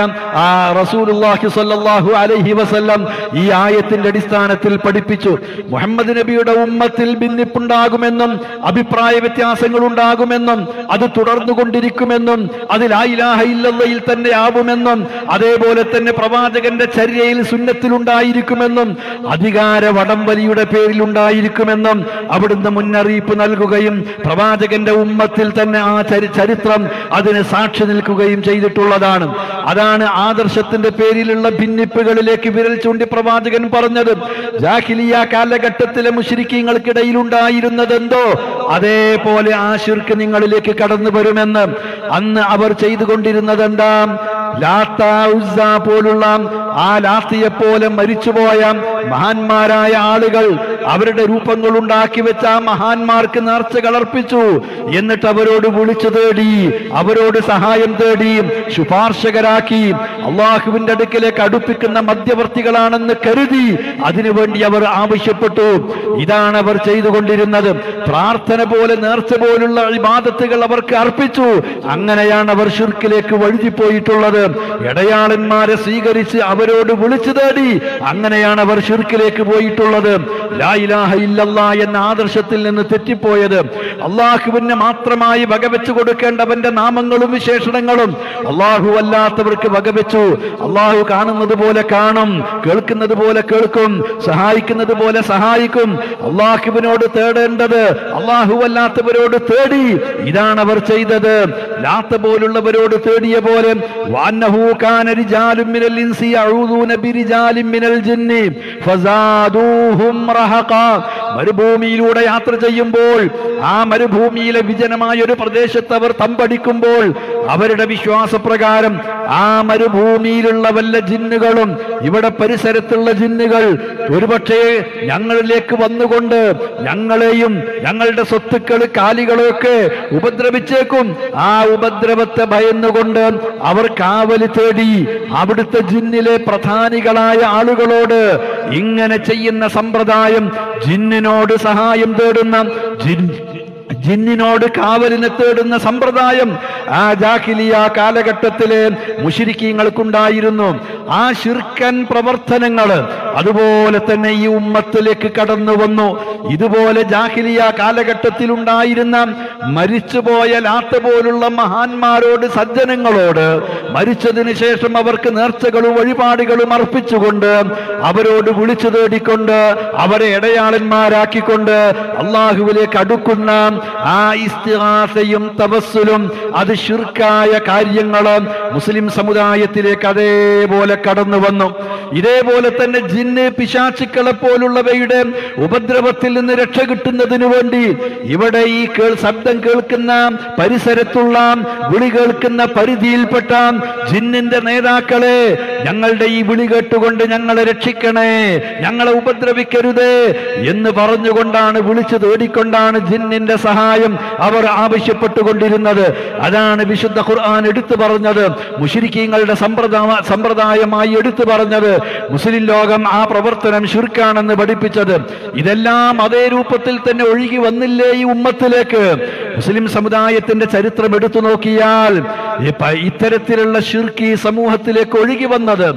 റസൂലുള്ളാഹി സ്വല്ലല്ലാഹു അലൈഹി വസല്ലം ഈ ആയത്തിന്റെ അടിസ്ഥാനത്തിൽ പഠിപ്പിച്ചു. മുഹമ്മദ് നബിയുടെ ഉമ്മത്തിൽ ഭിന്നിപ്പുണ്ടാകുമെന്നും അഭിപ്രായ വ്യത്യാസങ്ങൾ ഉണ്ടാകുമെന്നും അത് തുടർന്നുകൊണ്ടിരിക്കുമെന്നും അത് ലാ ഇലാഹ ഇല്ലല്ലാഹയിൽ തന്നെ ആവുമെന്നും അതേപോലെ തന്നെ പ്രവാചകന്റെ ചര്യയിൽ സുന്നത്തിലുണ്ടായിരിക്കുമെന്നും അധികാര വടംവലിയുടെ പേരിൽ ഉണ്ടായിരിക്കുമെന്നും അവിടുന്ന് മുന്നറിയിപ്പ് നൽകുകയും പ്രവാചകന്റെ ഉമ്മത്തിൽ തന്നെ ആ ചരിത്രം അതിന് സാക്ഷി നിൽക്കുകയും ചെയ്തിട്ടുള്ളതാണ്. അതാണ് ആദർശത്തിന്റെ പേരിലുള്ള ഭിന്നിപ്പുകളിലേക്ക് വിരൽ ചൂണ്ടി പ്രവാചകൻ പറഞ്ഞത്. ജാഹിലിയ കാലഘട്ടത്തിലെ മുശ്രിക്കീങ്ങൾക്കിടയിൽ ഉണ്ടായിരുന്നതെന്തോ അതേപോലെ ആ ശിർക്ക് നിങ്ങളിലേക്ക് കടന്നു വരുമെന്ന്. അന്ന് അവർ ചെയ്തുകൊണ്ടിരുന്നതെന്താ? ലാത്ത ഉസ്സ പോലുള്ള ആ ലാത്തിയെ പോലെ മരിച്ചുപോയ മഹാന്മാരായ ആളുകൾ അവരുടെ രൂപങ്ങൾ ഉണ്ടാക്കി വെച്ച ആ മഹാന്മാർക്ക് നേർച്ചകൾ അർപ്പിച്ചു. എന്നിട്ട് അവരോട് വിളിച്ചു തേടി, അവരോട് സഹായം തേടി, ശുപാർശകരാക്കി, അള്ളാഹുവിന്റെ അടുക്കലേക്ക് അടുപ്പിക്കുന്ന മധ്യവർത്തികളാണെന്ന് കരുതി അതിനുവേണ്ടി അവർ ആവശ്യപ്പെട്ടു. ഇതാണ് അവർ ചെയ്തുകൊണ്ടിരുന്നത്. പ്രാർത്ഥന പോലെ നേർച്ച പോലുള്ള ഇബാദത്തുകൾ അവർക്ക് അർപ്പിച്ചു. അങ്ങനെയാണ് അവർ ശിർക്കിലേക്ക് വഴുതിപ്പോയിട്ടുള്ളത്. ഇടയാളന്മാരെ സ്വീകരിച്ച് അവരോട് വിളിച്ചു തേടി, അങ്ങനെയാണ് അവർ ശിർക്കിലേക്ക് പോയിട്ടുള്ളത്. ലാ ഇലാഹ ഇല്ലല്ലാഹ് എന്ന ആദർശത്തിൽ നിന്ന് തെറ്റിപ്പോയത്. അള്ളാഹുവിനെ മാത്രമായി വകവെച്ചു കൊടുക്കേണ്ടവന്റെ നാമങ്ങളും വിശേഷണങ്ങളും അള്ളാഹു അല്ലാത്തവർക്ക് വകവെച്ചു. അള്ളാഹു കാണുന്നത് പോലെ കാണും, കേൾക്കുന്നത് പോലെ കേൾക്കും, സഹായിക്കുന്നത് പോലെ സഹായിക്കും. അള്ളാഹുവിനോട് തേടേണ്ടത് അള്ളാഹു അല്ലാത്തവരോട് തേടി. ഇതാണ് അവർ ചെയ്തത്. ലാത്ത പോലുള്ളവരോട് തേടിയ പോലെ വഅന്നഹു കാന റിജാലുൻ മിനൽ ഇൻസി യഊദൂന ബിരിജാലിൻ മിനൽ ജിന്നി ഫസാദൂഹും റഹഖാ. മരുഭൂമിയിലൂടെ യാത്ര ചെയ്യുമ്പോൾ, ആ മരുഭൂമിയിലെ വിജനമായ ഒരു പ്രദേശത്ത് അവർ തമ്പടിക്കുമ്പോൾ അവരുടെ വിശ്വാസപ്രകാരം ആ മരുഭൂമിയിലുള്ള വല്ല ജിന്നുകളും ഇവിടെ പരിസരത്തുള്ള ജിന്നുകൾ ഒരുപക്ഷേ ഞങ്ങളിലേക്ക് വന്നുകൊണ്ട് ഞങ്ങളെയും ഞങ്ങളുടെ സ്വത്തുക്കൾ കാലികളൊക്കെ ഉപദ്രവിച്ചേക്കും. ആ ഉപദ്രവത്തെ ഭയന്നുകൊണ്ട് അവർ കാവല് തേടി അവിടുത്തെ ജിന്നിലെ പ്രധാനികളായ ആളുകളോട്. ഇങ്ങനെ ചെയ്യുന്ന സമ്പ്രദായം, ജിന്നിനോട് സഹായം തേടുന്ന, ജിന്നിനോട് കാവലിനെ തേടുന്ന സമ്പ്രദായം ആ ജാഹിലിയ കാലഘട്ടത്തിലെ മുശ്രിക്കീങ്ങൾക്കുണ്ടായിരുന്നു. ആ ശിർക്കൻ പ്രവർത്തനങ്ങൾ, അതുപോലെ തന്നെ ഈ ഉമ്മത്തിലേക്ക് കടന്നു വന്നു. ഇതുപോലെ ജാഹിലിയ കാലഘട്ടത്തിൽ ഉണ്ടായിരുന്ന മരിച്ചുപോയ ലാത്ത് പോലുള്ള മഹാന്മാരോട്, സജ്ജനങ്ങളോട് മരിച്ചതിന് ശേഷം അവർക്ക് നേർച്ചകളും വഴിപാടുകളും അർപ്പിച്ചുകൊണ്ട് അവരോട് വിളിച്ചു തേടിക്കൊണ്ട് അവരെ ഇടയാളന്മാരാക്കിക്കൊണ്ട് അള്ളാഹുവിലേക്ക് അടുക്കുന്ന ആ ഇസ്തിഗാസയും തവസ്സുലും അത് ശിർക്കായ കാര്യങ്ങള് മുസ്ലിം സമുദായത്തിലേക്ക് അതേപോലെ കടന്നു വന്നു. ഇതേപോലെ തന്നെ ജിന്ന്, പിശാചുക്കളെ പോലുള്ളവയുടെ ഉപദ്രവത്തിൽ നിന്ന് രക്ഷ കിട്ടുന്നതിന് വേണ്ടി ഇവിടെ ഈ ശബ്ദം കേൾക്കുന്ന പരിസരത്തുള്ള വിളി കേൾക്കുന്ന പരിധിയിൽപ്പെട്ട ജിന്നിന്റെ നേതാക്കളെ, ഞങ്ങളുടെ ഈ വിളി കേട്ടുകൊണ്ട് ഞങ്ങളെ രക്ഷിക്കണേ, ഞങ്ങളെ ഉപദ്രവിക്കരുതേ എന്ന് പറഞ്ഞുകൊണ്ടാണ്, വിളിച്ചു തേടിക്കൊണ്ടാണ് ജിന്നിന്റെ സഹായം അവർ ആവശ്യപ്പെട്ടുകൊണ്ടിരുന്നത്. അതാണ് വിശുദ്ധ ഖുർആൻ എടുത്തു പറഞ്ഞത്, മുശ്രിക്കീങ്ങളുടെ സമ്പ്രദായമായി എടുത്തു പറഞ്ഞത്. മുസ്ലിം ലോകം ആ പ്രവർത്തനം ശിർക്കാണെന്ന് പഠിപ്പിച്ചത്. ഇതെല്ലാം അതേ രൂപത്തിൽ തന്നെ ഒഴുകി വന്നില്ലേ ഈ ഉമ്മത്തിലേക്ക്? മുസ്ലിം സമുദായത്തിന്റെ ചരിത്രം എടുത്തു നോക്കിയാൽ ഇത്തരത്തിലുള്ള ശിർക്ക് ഈ സമൂഹത്തിലേക്ക് ഒഴുകി വന്നത്,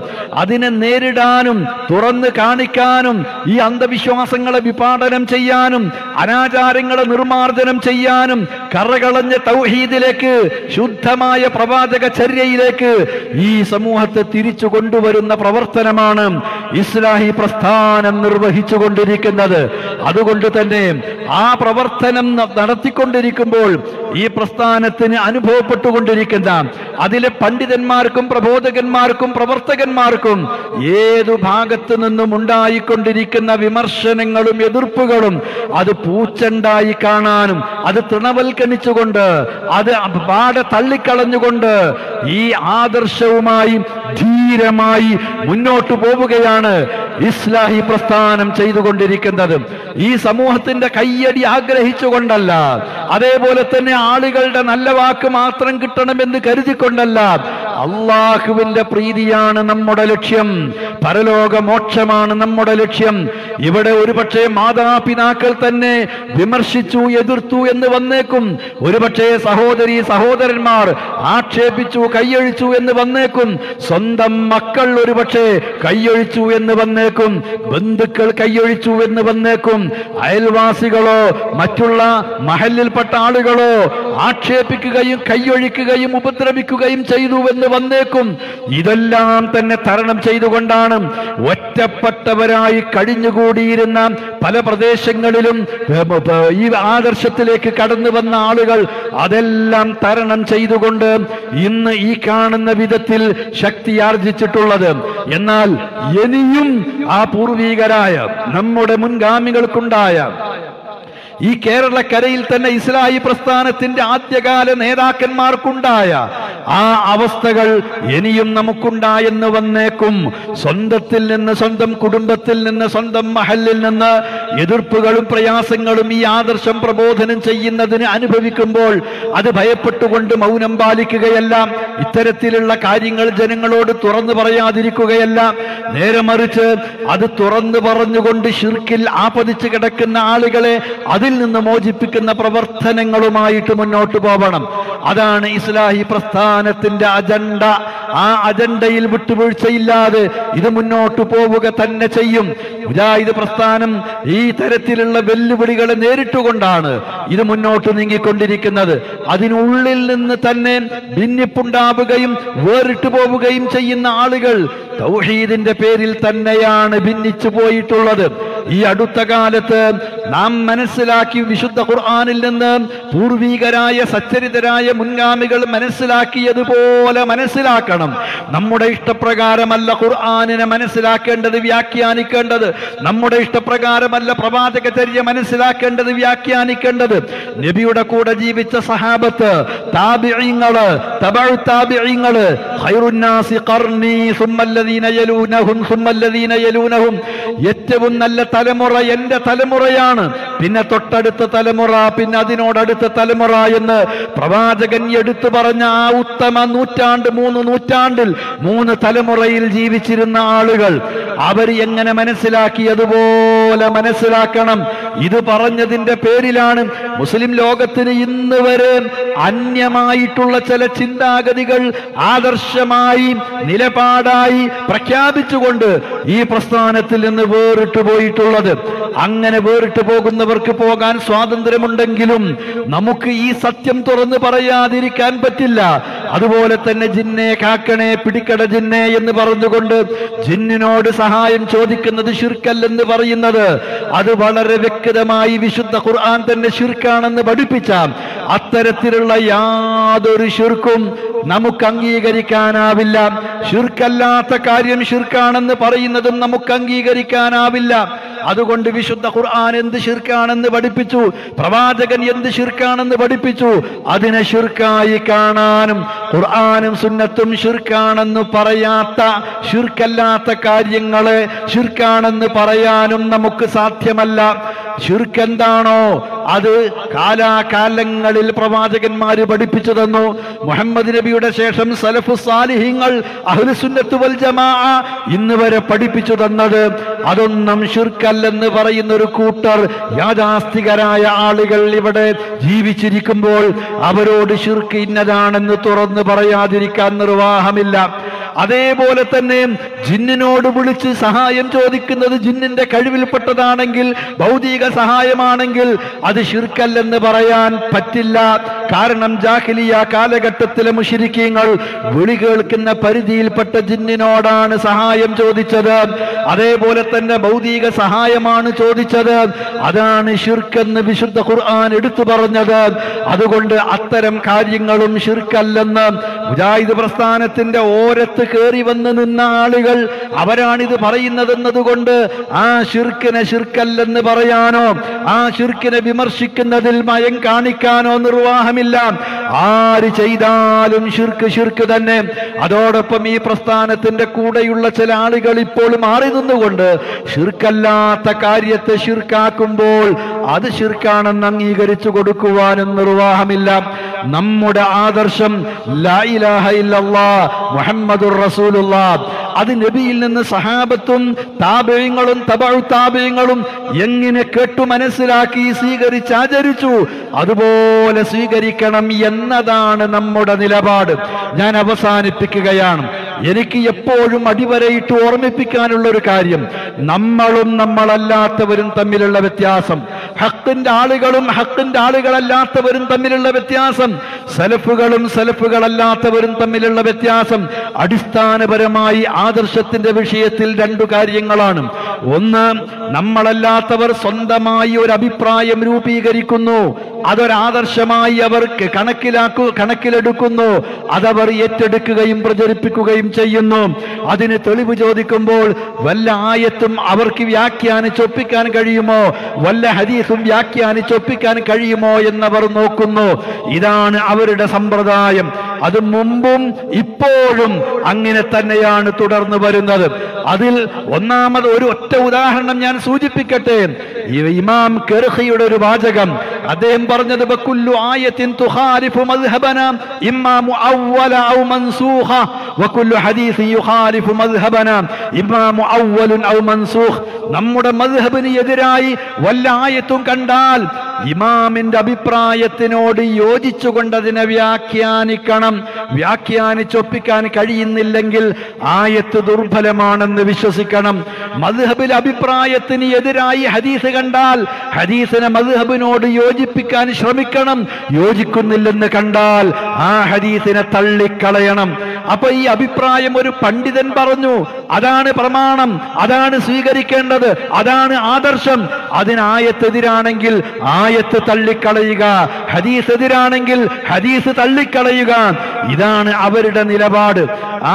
അതിനെ നേരിടാനും തുറന്ന് കാണിക്കാനും ഈ അന്ധവിശ്വാസങ്ങളെ വിപാടനം ചെയ്യാനും അനാചാരങ്ങളെ നിർമാർജനം ചെയ്യാനും കറകളഞ്ഞ തൗഹീദിലേക്ക്, ശുദ്ധമായ പ്രവാചക ചര്യയിലേക്ക് ഈ സമൂഹത്തെ തിരിച്ചു കൊണ്ടുവരുന്ന പ്രവർത്തനമാണ് ഇസ്ലാഹി പ്രസ്ഥാനം നിർവഹിച്ചുകൊണ്ടിരിക്കുന്നത്. അതുകൊണ്ട് തന്നെ ആ പ്രവർത്തനം നടത്തിക്കൊണ്ടിരിക്കുമ്പോൾ ഈ പ്രസ്ഥാനത്തിന് അനുഭവപ്പെട്ടുകൊണ്ടിരിക്കുന്ന അതിലെ പണ്ഡിതന്മാർക്കും പ്രബോധകന്മാർക്കും പ്രവർത്തകന്മാർക്കും ഏതു ഭാഗത്തു നിന്നും ഉണ്ടായിക്കൊണ്ടിരിക്കുന്ന വിമർശനങ്ങളും എതിർപ്പുകളും അത് പൂച്ചണ്ടായി കാണാനും അത് തൃണവൽക്കരിച്ചുകൊണ്ട് അത് പാടെ തള്ളിക്കളഞ്ഞുകൊണ്ട് ഈ ആദർശവുമായി ധീരമായി മുന്നോട്ടു പോവുകയാണ് ഇസ്ലാഹി പ്രസ്ഥാനം ചെയ്തുകൊണ്ടിരിക്കുന്നത്. ഈ സമൂഹത്തിന്റെ കയ്യടി ആഗ്രഹിച്ചുകൊണ്ടല്ല, അതേപോലെ തന്നെ ആളുകളുടെ നല്ല വാക്ക് മാത്രം കിട്ടണമെന്ന് കരുതിക്കൊണ്ടല്ല. അള്ളാഹുവിന്റെ പ്രീതിയാണ് നമ്മുടെ ലക്ഷ്യം, പരലോക മോക്ഷമാണ് നമ്മുടെ ലക്ഷ്യം. ഇവിടെ ഒരുപക്ഷെ മാതാപിതാക്കൾ തന്നെ വിമർശിച്ചു, എതിർത്തു എന്ന് വന്നേക്കും. ഒരുപക്ഷെ സഹോദരി സഹോദരന്മാർ ആക്ഷേപിച്ചു, കൈയൊഴിച്ചു എന്ന് വന്നേക്കും. സ്വന്തം മക്കൾ ഒരുപക്ഷെ കൈയൊഴിച്ചു എന്ന് വന്നേക്കും. ബന്ധുക്കൾ കൈയൊഴിച്ചു എന്ന് വന്നേക്കും. അയൽവാസികളോ മറ്റുള്ള മഹലിൽപ്പെട്ട ആളുകളോ ആക്ഷേപിക്കുകയും കൈയൊഴിക്കുകയും ഉപദ്രവിക്കുകയും ചെയ്തുവെന്ന് വന്നേക്കും. ഇതെല്ലാം തന്നെ തരണം ചെയ്തുകൊണ്ടാണ് ഒറ്റപ്പെട്ടവരായി കഴിഞ്ഞുകൂടിയിരുന്ന പല പ്രദേശങ്ങളിലും ഈ ആദർശത്തിലേക്ക് കടന്നു വന്ന ആളുകൾ അതെല്ലാം തരണം ചെയ്തുകൊണ്ട് ഇന്ന് ഈ കാണുന്ന വിധത്തിൽ ശക്തിയാർജിച്ചിട്ടുള്ളത്. എന്നാൽ ഇനിയും ആ പൂർവീകരായ നമ്മുടെ മുൻഗാമികൾക്കുണ്ടായ ഈ കേരളക്കരയിൽ തന്നെ ഇസ്ലാഹി പ്രസ്ഥാനത്തിന്റെ ആദ്യകാല നേതാക്കന്മാർക്കുണ്ടായ ആ അവസ്ഥകൾ ഇനിയും നമുക്കുണ്ടായെന്ന് വന്നേക്കും. സ്വന്തത്തിൽ നിന്ന്, സ്വന്തം കുടുംബത്തിൽ നിന്ന്, സ്വന്തം മഹലിൽ നിന്ന് എതിർപ്പുകളും പ്രയാസങ്ങളും ഈ ആദർശം പ്രബോധനം ചെയ്യുന്നതിന് അനുഭവിക്കുമ്പോൾ അത് ഭയപ്പെട്ടുകൊണ്ട് മൗനം പാലിക്കുകയല്ല, ഇത്തരത്തിലുള്ള കാര്യങ്ങൾ ജനങ്ങളോട് തുറന്നു പറയാതിരിക്കുകയല്ല, നേരെ മറിച്ച് അത് തുറന്നു പറഞ്ഞുകൊണ്ട് ശിർക്കിൽ ആപതിച്ചു കിടക്കുന്ന ആളുകളെ അതിൽ നിന്ന് മോചിപ്പിക്കുന്ന പ്രവർത്തനങ്ങളുമായിട്ട് മുന്നോട്ട് പോകണം. അതാണ് ഇസ്ലാഹി പ്രസ്ഥാനത്തിന്റെ അജണ്ട. ആ അജണ്ടയിൽ വിട്ടുവീഴ്ചയില്ലാതെ ഇത് മുന്നോട്ട് പോവുക തന്നെ ചെയ്യും. മുജാഹിദ് പ്രസ്ഥാനം ഈ തരത്തിലുള്ള വെല്ലുവിളികളെ നേരിട്ടുകൊണ്ടാണ് ഇത് മുന്നോട്ട് നീങ്ങിക്കൊണ്ടിരിക്കുന്നത്. അതിനുള്ളിൽ നിന്ന് തന്നെ ഭിന്നിപ്പുണ്ടാവുകയും വേറിട്ടു പോവുകയും ചെയ്യുന്ന ആളുകൾ തൗഹീദിന്റെ പേരിൽ തന്നെയാണ് ഭിന്നിച്ചു പോയിട്ടുള്ളത്. ഈ അടുത്ത കാലത്ത് നാം മനസ്സിലാക്കി, വിശുദ്ധ ഖുർആനിൽ നിന്ന് പൂർവീകരായ സച്ചരിതരായ മുൻഗാമികൾ മനസ്സിലാക്കിയതുപോലെ മനസ്സിലാക്കണം. നമ്മുടെ ഇഷ്ടപ്രകാരമല്ല ഖുർആനിനെ മനസ്സിലാക്കേണ്ടത്, വ്യാഖ്യാനിക്കേണ്ടത്. നമ്മുടെ ഇഷ്ടപ്രകാരമല്ല പ്രവാചകചര്യ മനസ്സിലാക്കേണ്ടത്, വ്യാഖ്യാനിക്കേണ്ടത്. നബിയുടെ കൂടെ ജീവിച്ച സഹാബത്ത്, താബിഈങ്ങള്, തബഉ താബിഈങ്ങള്, ഖൈറുന്നാസി ഖർനി സുമ്മല്ലദീന യലൂനഹും സുമ്മല്ലദീന യലൂനഹും, ഏറ്റവും നല്ല തലമുറ എന്റെ തലമുറയാണ്, പിന്നെ തൊട്ടടുത്ത തലമുറ, പിന്നെ അതിനോടടുത്ത തലമുറ എന്ന് പ്രവാചകൻ എടുത്തു പറഞ്ഞ ആ ഉത്തമ നൂറ്റാണ്ട്, 3 നൂറ്റാണ്ടിൽ 3 തലമുറയിൽ ജീവിച്ചിരുന്ന ആളുകൾ, അവർ എങ്ങനെ മനസ്സിലാക്കിയതുപോലെ മനസ്സിലാക്കണം. ഇത് പറഞ്ഞതിന്റെ പേരിലാണ് മുസ്ലിം ലോകത്തിന് ഇന്ന് വരെ അന്യമായിട്ടുള്ള ചില ചിന്താഗതികൾ ആദർശമായി നിലപാടായി പ്രഖ്യാപിച്ചുകൊണ്ട് ഈ പ്രസ്ഥാനത്തിൽ നിന്ന് വേറിട്ടു പോയിട്ടുള്ളത്. അങ്ങനെ വേറിട്ടു പോകുന്നവർക്ക് പോകാൻ സ്വാതന്ത്ര്യമുണ്ടെങ്കിലും നമുക്ക് ഈ സത്യം തുറന്നു പറയാതിരിക്കാൻ പറ്റില്ല. അതുപോലെ തന്നെ ജിന്നെ കാക്കണേ പിടിക്കട ജിന്നെ എന്ന് പറഞ്ഞുകൊണ്ട് ജിന്നിനോട് സഹായം ചോദിക്കുന്നത് ശിർക്കല്ലെന്ന് പറയുന്നത് അത് വളരെ വ്യക്തമായി വിശുദ്ധ ഖുർആൻ തന്നെ ശിർക്കാണെന്ന് പഠിപ്പിച്ച അത്തരത്തിലുള്ള യാതൊരു ശിർക്കും നമുക്ക് അംഗീകരിക്കാനാവില്ല. ശിർക്കല്ലാത്ത കാര്യം ശിർക്കാണെന്ന് പറയുന്നതും നമുക്ക് അംഗീകരിക്കാനാവില്ല. അതുകൊണ്ട് വിശുദ്ധ ഖുർആൻ എന്ത് ശിർക്കാണെന്ന് പഠിപ്പിച്ചു, പ്രവാചകൻ എന്ത് ശിർക്കാണെന്ന് പഠിപ്പിച്ചു, അതിനെ ശിർക്കായി കാണാനും ഖുർആനും സുന്നത്തും ശിർക്കാണെന്ന് പറയാത്ത ശിർക്കല്ലാത്ത കാര്യങ്ങളെ ശിർക്കാണെന്ന് പറയാനും നമുക്ക് സാധ്യമല്ല. ശിർക്ക് എന്താണോ അത് കാലാകാലങ്ങളിൽ പ്രവാചകന്മാര് പഠിപ്പിച്ചു തന്നു. മുഹമ്മദ് നബിയുടെ ശേഷം സലഫു സാലിഹീങ്ങൾ അഹ്ലുസുന്നത്ത് വൽ ജമാഅ ഇന്ന് വരെ പഠിപ്പിച്ചു തന്നത് അതൊന്നും ശിർക്കല്ലെന്ന് പറയുന്ന ഒരു കൂട്ടർ യാഥാസ്ഥികരായ ആളുകൾ ഇവിടെ ജീവിച്ചിരിക്കുമ്പോൾ അവരോട് ശിർക്ക് ഇന്നതാണെന്ന് തുറന്നു പറയാതിരിക്കാൻ നിർവാഹമില്ല. അതേപോലെ തന്നെ ജിന്നിനോട് വിളിച്ച് സഹായം ചോദിക്കുന്നത് ജിന്നിന്റെ കഴിവിൽപ്പെട്ടതാണെങ്കിൽ ഭൗതിക സഹായമാണെങ്കിൽ അത് ശിർക്കല്ലെന്ന് പറയാൻ പറ്റില്ല. കാരണം ജാഹിലിയ കാലഘട്ടത്തിലെ മുശ്രിക്കീങ്ങൾ വിളി കേൾക്കുന്ന പരിധിയിൽപ്പെട്ട ജിന്നിനോടാണ് സഹായം ചോദിച്ചത്. അതേപോലെ തന്നെ ഭൗതിക സഹായമാണ് ചോദിച്ചത്. അതാണ് ശിർക്കെന്ന് വിശുദ്ധ ഖുർആൻ എടുത്തു പറഞ്ഞത്. അതുകൊണ്ട് അത്തരം കാര്യങ്ങളും ശിർക്കല്ലെന്ന് മുജാഹിദ് പ്രസ്ഥാനത്തിന്റെ ഓരത്ത് കയറി വന്ന് നിന്ന ആളുകൾ അവരാണിത് പറയുന്നതെന്നതുകൊണ്ട് ആ ശിർക്കിനെ ശിർക്കല്ലെന്ന് പറയാനോ ആ ശിർക്കിനെ വിമർശിക്കുന്നതിൽ മയം കാണിക്കാനോ നിർവാഹമില്ല. ആര് ചെയ്താലും ശിർക്ക് ശിർക്ക് തന്നെ. അതോടൊപ്പം ഈ പ്രസ്ഥാനത്തിന്റെ കൂടെയുള്ള ചില ആളുകൾ ഇപ്പോൾ മാറി നിന്നുകൊണ്ട് ശിർക്കല്ലാത്ത കാര്യത്തെ ശിർക്കാക്കുമ്പോൾ അത് ശിർക്കാണെന്ന് അംഗീകരിച്ചു കൊടുക്കുവാനും നിർവാഹമില്ല. നമ്മുടെ ആദർശം ലാ ഇലാഹ ഇല്ലല്ലാഹ് മുഹമ്മദുർ റസൂലുള്ളാഹ്. അത് നബിയിൽ നിന്ന് സഹാബത്തും താബിഈങ്ങളും തബഉ താബിഈങ്ങളും എങ്ങനെ കേട്ടു മനസ്സിലാക്കി സ്വീകരിച്ച് ആചരിച്ചു അതുപോലെ സ്വീകരിക്കണം എന്നതാണ് നമ്മുടെ നിലപാട്. ഞാൻ അവസാനിപ്പിക്കുകയാണ്. എനിക്ക് എപ്പോഴും അടിവരയിട്ട് ഓർമ്മിപ്പിക്കാനുള്ള ഒരു കാര്യം, നമ്മളും നമ്മളല്ലാത്തവരും തമ്മിലുള്ള വ്യത്യാസം, ഹക്കിന്റെ ആളുകളും ഹക്കിന്റെ ആളുകളല്ലാത്തവരും തമ്മിലുള്ള വ്യത്യാസം, സലഫുകളും സലഫുകളല്ലാത്തവരും തമ്മിലുള്ള വ്യത്യാസം അടിസ്ഥാനപരമായി ആദർശത്തിന്റെ വിഷയത്തിൽ രണ്ടു കാര്യങ്ങളാണ്. ഒന്ന്, നമ്മളല്ലാത്തവർ സ്വന്തമായി ഒരു അഭിപ്രായം രൂപീകരിക്കുന്നു, അതൊരാദർശമായി അവർ കണക്കിലെടുക്കുന്നു, അതവർ ഏറ്റെടുക്കുകയും പ്രചരിപ്പിക്കുകയും ചെയ്യുന്നു. അതിന് തെളിവ് ചോദിക്കുമ്പോൾ വല്ല ആയത്തും അവർക്ക് വ്യാഖ്യാനിച്ചൊപ്പിക്കാൻ കഴിയുമോ, വല്ല ഹദീസും വ്യാഖ്യാനിച്ചൊപ്പിക്കാൻ കഴിയുമോ എന്നവർ നോക്കുന്നു. ഇതാണ് അവരുടെ സമ്പ്രദായം. അത് മുമ്പും ഇപ്പോഴും അങ്ങനെ തന്നെയാണ് തുടർന്നു വരുന്നത്. അതിൽ ഒന്നാമത് ഒരു ഒറ്റ ഉദാഹരണം ഞാൻ സൂചിപ്പിക്കട്ടെ. ഇമാം കർഹിയുടെ ഒരു വാചകം, അദ്ദേഹം പറഞ്ഞത് വകുല്ലു ആയത്തിൻ തുഖാലിഫു മദ്ഹബനാ ഇമ്മാ മുഅവ്വല ഔ മൻസൂഖ വകുല്ലു ഹദീസിൻ യുഖാലിഫു മദ്ഹബനാ ഇമ്മാ മുഅവ്വലുൻ ഔ മൻസൂഖ്. നമ്മുടെ മദ്ഹബിന് എതിരായി വല്ല ആയത്തും കണ്ടാൽ ഇമാമിന്റെ അഭിപ്രായത്തിനോട് യോജിച്ചുകൊണ്ട് അതിനെ വ്യാഖ്യാനിക്കണം. വ്യാഖ്യാനിച്ചൊപ്പിക്കാൻ കഴിയുന്നില്ലെങ്കിൽ ആയത്ത് ദുർബലമാണെന്ന് വിശ്വസിക്കണം. മദ്ഹബിൽ അഭിപ്രായത്തിന് എതിരായി ഹദീസ് കണ്ടാൽ ഹദീസിനെ മദ്ഹബിനോട് യോജിപ്പിക്കാൻ ശ്രമിക്കണം. യോജിക്കുന്നില്ലെന്ന് കണ്ടാൽ ആ ഹദീസിനെ തള്ളിക്കളയണം. അപ്പൊ ഈ അഭിപ്രായം ഒരു പണ്ഡിതൻ പറഞ്ഞു, അതാണ് പ്രമാണം, അതാണ് സ്വീകരിക്കേണ്ടത്, അതാണ് ആദർശം. അതിന് ആയത്തെതിരാണെങ്കിൽ ആയത്ത് തള്ളിക്കളയുക, ഹദീസ് എതിരാണെങ്കിൽ ഹദീസ് തള്ളിക്കളയുക. ഇതാണ് അവരുടെ നിലപാട്.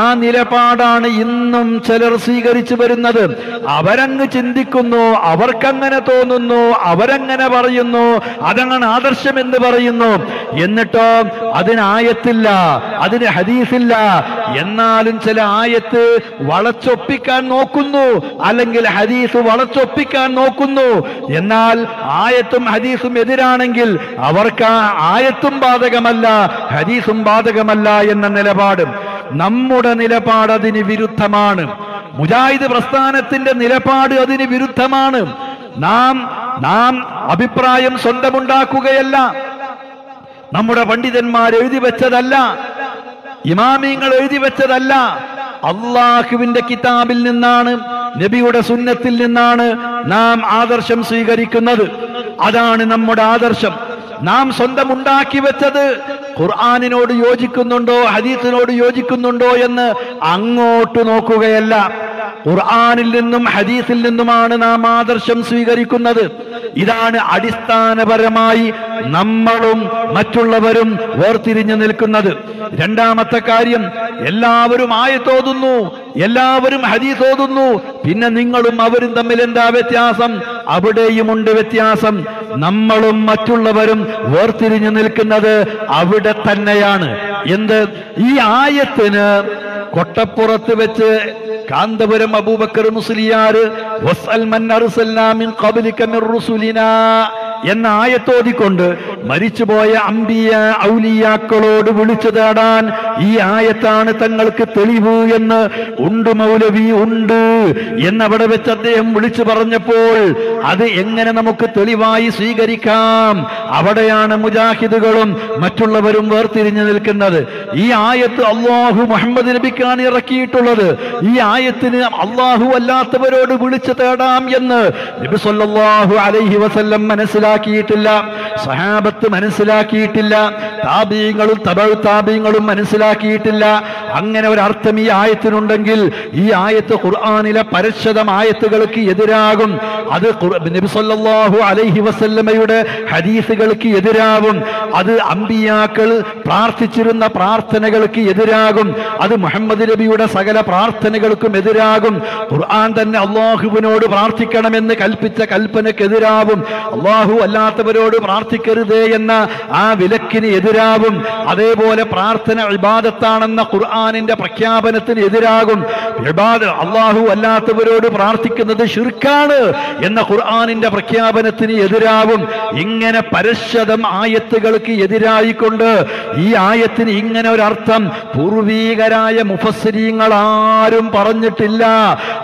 ആ നിലപാടാണ് ഇന്നും ചിലർ സ്വീകരിച്ചു വരുന്നത്. അവരങ്ങ് ചിന്തിക്കുന്നു, അവർക്കങ്ങനെ തോന്നുന്നു, അവരങ്ങനെ പറയുന്നു, അതങ്ങനെ ആദർശം എന്ന് പറയുന്നു. എന്നിട്ടോ അതിന് ആയത്തില്ല, അതിന് ഹദീസില്ല. എന്നാലും ചില ആയത്ത് വളച്ചൊപ്പിക്കാൻ നോക്കുന്നു, അല്ലെങ്കിൽ ഹദീസ് വളച്ചൊപ്പിക്കാൻ നോക്കുന്നു. എന്നാൽ ആയത്തും ഹദീസും എതിരാണെങ്കിൽ അവർക്ക് ആയത്തും ബാധകമല്ല, ഹദീസും ബാധകമല്ല എന്ന നിലപാട്. നമ്മുടെ നിലപാട് അതിന് വിരുദ്ധമാണ്. മുജാഹിദ് പ്രസ്ഥാനത്തിന്റെ നിലപാട് അതിന് വിരുദ്ധമാണ്. നാം അഭിപ്രായം സ്വന്തമുണ്ടാക്കുകയല്ല, നമ്മുടെ പണ്ഡിതന്മാർ എഴുതി വെച്ചതല്ല, ഇമാമിങ്ങൾ എഴുതി വെച്ചതല്ല, അള്ളാഹുവിന്റെ കിതാബിൽ നിന്നാണ്, നബിയുടെ സുന്നത്തിൽ നിന്നാണ് നാം ആദർശം സ്വീകരിക്കുന്നത്. അതാണ് നമ്മുടെ ആദർശം. നാം സ്വന്തം ഉണ്ടാക്കി വെച്ചത് ഖുർആനിനോട് യോജിക്കുന്നുണ്ടോ ഹദീസിനോട് യോജിക്കുന്നുണ്ടോ എന്ന് അങ്ങോട്ട് നോക്കുകയല്ല. ഖുർആനിൽ നിന്നും ഹദീസിൽ നിന്നുമാണ് നാം ആദർശം സ്വീകരിക്കുന്നത്. ഇതാണ് അടിസ്ഥാനപരമായി നമ്മളും മറ്റുള്ളവരും വേർതിരിഞ്ഞു നിൽക്കുന്നത്. രണ്ടാമത്തെ കാര്യം, എല്ലാവരും ആയത്തോതുന്നു, എല്ലാവരും ഹദീസ് ഓതുന്നു, പിന്നെ നിങ്ങളും അവരും തമ്മിൽ എന്താ വ്യത്യാസം? അവിടെയുമുണ്ട് വ്യത്യാസം. നമ്മളും മറ്റുള്ളവരും വേർതിരിഞ്ഞു നിൽക്കുന്നത് അവിടെ തന്നെയാണ്. എന്ത്? ഈ ആയത്തിന് കൊട്ടപ്പുറത്ത് വെച്ച് കാന്തപുരം അബൂബക്കർ മുസ്ലിയാർ വസ്അൽ മൻ അർസൽനാ മിൻ ഖബ്ലിക മിർ റുസുലിനാ എന്ന ആയത്തോതിക്കൊണ്ട് മരിച്ചുപോയ അംബിയ ഔലിയാക്കളോട് വിളിച്ചു തേടാൻ ഈ ആയത്താണ് തങ്ങൾക്ക് തെളിവ് എന്ന് ഉണ്ട് മൗലവി ഉണ്ട് എന്നവിടെ വെച്ച് അദ്ദേഹം വിളിച്ചു പറഞ്ഞപ്പോൾ അത് എങ്ങനെ നമുക്ക് തെളിവായി സ്വീകരിക്കാം? അവിടെയാണ് മുജാഹിദുകളും മറ്റുള്ളവരും വേർതിരിഞ്ഞു നിൽക്കുന്നത്. ഈ ആയത്ത് അല്ലാഹു മുഹമ്മദ് നബിക്കാണ് ഇറക്കിയിട്ടുള്ളത്. ഈ ആയത്തിന് അല്ലാഹു അല്ലാത്തവരോട് വിളിച്ചു തേടാം എന്ന് നബി സല്ലല്ലാഹു അലൈഹി വസല്ലം മനസ്സിലാക്കിയിട്ടില്ല, സഹാബത്ത് മനസ്സിലാക്കിയിട്ടില്ല, താബീങ്ങളും തബഉ താബീങ്ങളും മനസ്സിലാക്കിയിട്ടില്ല. അങ്ങനെ ഒരു അർത്ഥം ഈ ആയത്തിനുണ്ടെങ്കിൽ ഈ ആയത്ത് ഖുർആനിലെ പരശതം ആയത്തുകൾക്ക് എതിരാകും. അത് നബി സല്ലല്ലാഹു അലൈഹി വസല്ലമയുടെ ഹദീസുകൾക്ക് എതിരാകും. അത് അമ്പിയാക്കൾ പ്രാർത്ഥിച്ചിരുന്ന പ്രാർത്ഥനകൾക്ക് എതിരാകും. അത് മുഹമ്മദ് നബിയുടെ സകല പ്രാർത്ഥനകൾക്കും എതിരാകും. ഖുർആൻ തന്നെ അല്ലാഹുവിനോട് പ്രാർത്ഥിക്കണമെന്ന് കൽപ്പിച്ച കൽപ്പനക്കെതിരാവും. അല്ലാഹു അല്ലാത്തവരോട് പ്രാർത്ഥിക്കരുതേ എന്ന ആ വിലക്കിന് എതിരാവും. അതേപോലെ പ്രാർത്ഥന ഇബാദത്താണെന്ന ഖുർആനിന്റെ പ്രഖ്യാപനത്തിന് എതിരാകും. അല്ലാഹു അല്ലാത്തവരോട് പ്രാർത്ഥിക്കുന്നത് ശിർക്കാണ് എന്ന ഖുർആനിന്റെ പ്രഖ്യാപനത്തിന് എതിരാവും. ഇങ്ങനെ പരശതം ആയത്തുകൾക്ക് എതിരായിക്കൊണ്ട് ഈ ആയത്തിന് ഇങ്ങനെ ഒരർത്ഥം പൂർവീകരായ മുഫസ്സിരീങ്ങൾ ആരും പറഞ്ഞിട്ടില്ല.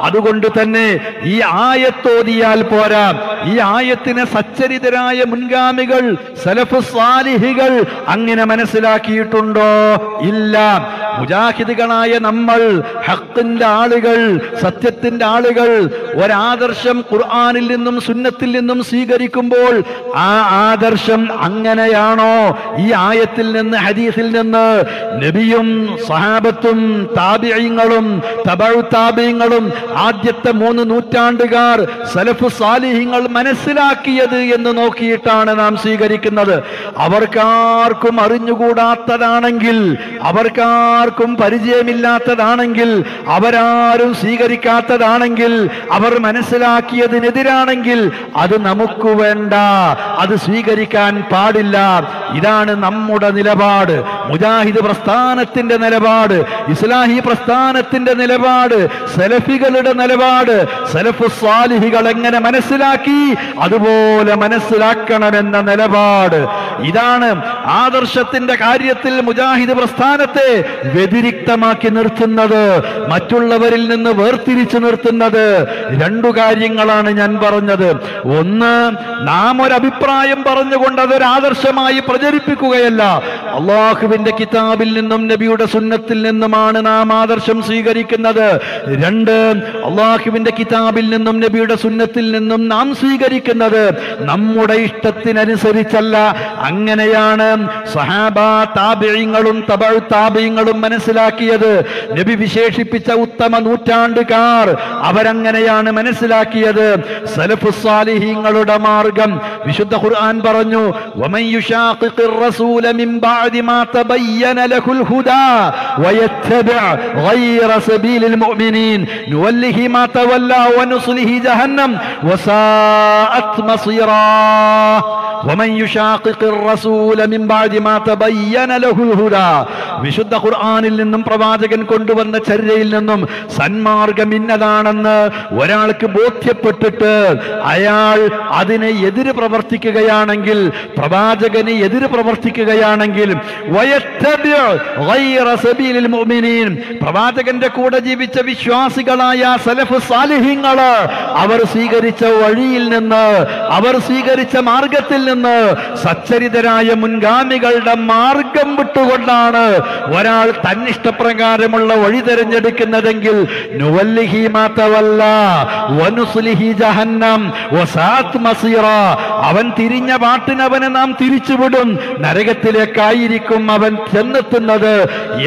അതുകൊണ്ട് തന്നെ ഈ ആയത്തോതിയാൽ പോരാ. ഈ ആയത്തിനെ സച്ചരിതരായ മുൻഗാമികൾ സലഫ് സാലിഹികൾ അങ്ങനെ മനസ്സിലാക്കിയിട്ടുണ്ടോ? ഇല്ല. മുജാഹിദുകളായ നമ്മൾ, ഹഖിന്റെ ആളുകൾ, സത്യത്തിന്റെ ആളുകൾ ഒരാദർശം ഖുർആനിൽ നിന്നും സുന്നത്തിൽ നിന്നും സ്വീകരിക്കുമ്പോൾ ആ ആദർശം അങ്ങനെയാണോ? ഈ ആയത്തിൽ നിന്ന് ഹദീസിൽ നിന്ന് നബിയും സഹാബത്തും താബിഈങ്ങളും തബഉ താബിഈങ്ങളും ആദ്യത്തെ 3 നൂറ്റാണ്ടുകാർ സലഫ് സാലിഹീങ്ങൾ മനസ്സിലാക്കിയത് എന്ന് നോക്കിയിട്ടാണ് നാം സ്വീകരിക്കുന്നത്. അവർക്കാർക്കും അറിഞ്ഞുകൂടാത്തതാണെങ്കിൽ, അവർക്കാർക്കും പരിചയമില്ലാത്തതാണെങ്കിൽ, അവരാരും സ്വീകരിക്കാത്തതാണെങ്കിൽ, അവർ മനസ്സിലാക്കിയതിനെതിരാണെങ്കിൽ അത് നമുക്ക് വേണ്ട, അത് സ്വീകരിക്കാൻ പാടില്ല. ഇതാണ് നമ്മുടെ നിലപാട്, മുജാഹിദ് പ്രസ്ഥാനത്തിന്റെ നിലപാട്, ഇസ്ലാഹി പ്രസ്ഥാനത്തിന്റെ നിലപാട്, സലഫികളുടെ നിലപാട്. സലഫു സാലിഹികൾ എങ്ങനെ മനസ്സിലാക്കി അതുപോലെ മനസ്സിലാക്കണമെന്ന നിലപാട്. ഇതാണ് ആദർശത്തിന്റെ കാര്യത്തിൽ മുജാഹിദ് പ്രസ്ഥാനത്തെ വ്യതിരിക്തമാക്കി നിർത്തുന്നത്, മറ്റുള്ളവരിൽ നിന്ന് വേർതിരിച്ചു നിർത്തുന്നത്. 2 കാര്യങ്ങളാണ് ഞാൻ പറഞ്ഞത്. ഒന്ന്, നാം ഒരഭിപ്രായം പറഞ്ഞുകൊണ്ട് അതൊരാദർശമായി പ്രചരിപ്പിക്കുകയല്ല. അള്ളാഹുവിന്റെ കിതാബിൽ നിന്നും നബിയുടെ സുന്നത്തിൽ നിന്നുമാണ് നാം ആദർശം സ്വീകരിക്കുന്നത്. 2, അള്ളാഹുവിന്റെ കിതാബിൽ നിന്നും നബിയുടെ സുന്നത്തിൽ നിന്നും നാം സ്വീകരിക്കുന്നത് നമ്മുടെ ഇഷ്ടത്തിനനുസരിച്ചല്ല. അങ്ങനെയാണ് സഹാബ താബിഈങ്ങളും തബഉ താബിഈങ്ങളും മനസ്സിലാക്കിയത്. നബി വിശേഷിപ്പിച്ച ഉത്തമ നൂറ്റാണ്ടുകാർ അവരങ്ങനെയാണ് മനസ്സിലാക്കിയത്. സലഫു സാലിഹീങ്ങളുടെ മാർഗം വിശുദ്ധ ഖുർആൻ പറഞ്ഞു, വമൻ യുശാഖിഖിർ റസൂല മിൻ ബഅദി മാ തബയ്യന ലഹുൽ ഹുദാ വയത്തബിഅ ഗൈറ സബീലിൽ മുഅ്മിനീൻ നുവല്ലിഹി മാ തവല്ല വനുസ്ലിഹി ജഹന്നം വസാഅത് മസീറാ. വമൻ യുശാഖിഖിർ യുശാഖിഖിർ റസൂല മിൻ ബഅദി മാ തബയ്യന ലഹുൽ ഹുദാ. വിശുദ്ധ ഖുർആനിൽ നിന്നും പ്രവാചകൻ കൊണ്ടുവന്ന ചര്യയിൽ നിന്നും സന്മാർഗം ഇന്നതാണെന്ന് ഒരാൾക്ക് ബോധ്യപ്പെട്ടിട്ട് അയാൾ അതിനെ എതിര് പ്രവർത്തിക്കുകയാണെങ്കിൽ, പ്രവാചകന് എതിര് പ്രവർത്തിക്കുകയാണെങ്കിൽ, പ്രവാചകന്റെ കൂടെ ജീവിച്ച വിശ്വാസികളായ സലഫ് സാലിഹീങ്ങള് അവർ സ്വീകരിച്ച വഴിയിൽ നിന്ന്, അവർ സ്വീകരിച്ച മാർഗത്തിൽ നിന്ന്, സച്ചരിതരായ മുൻഗാമികളുടെ മാർഗം വിട്ടുകൊണ്ടാണ് ഒരാൾ തന്നിഷ്ടപ്രകാരമുള്ള വഴി തിരഞ്ഞെടുക്കുന്നതെങ്കിൽ നുവല്ലിഹി മാ തവല്ല വനുസ്ലിഹി ജഹന്നം വസാഅത് മസീറ, അവൻ തിരിഞ്ഞ പാട്ടിന് അവനെ നാം തിരിച്ചുവിടും, നരകത്തിലേക്കായിരിക്കും അവൻ ചെന്നെത്തുന്നത്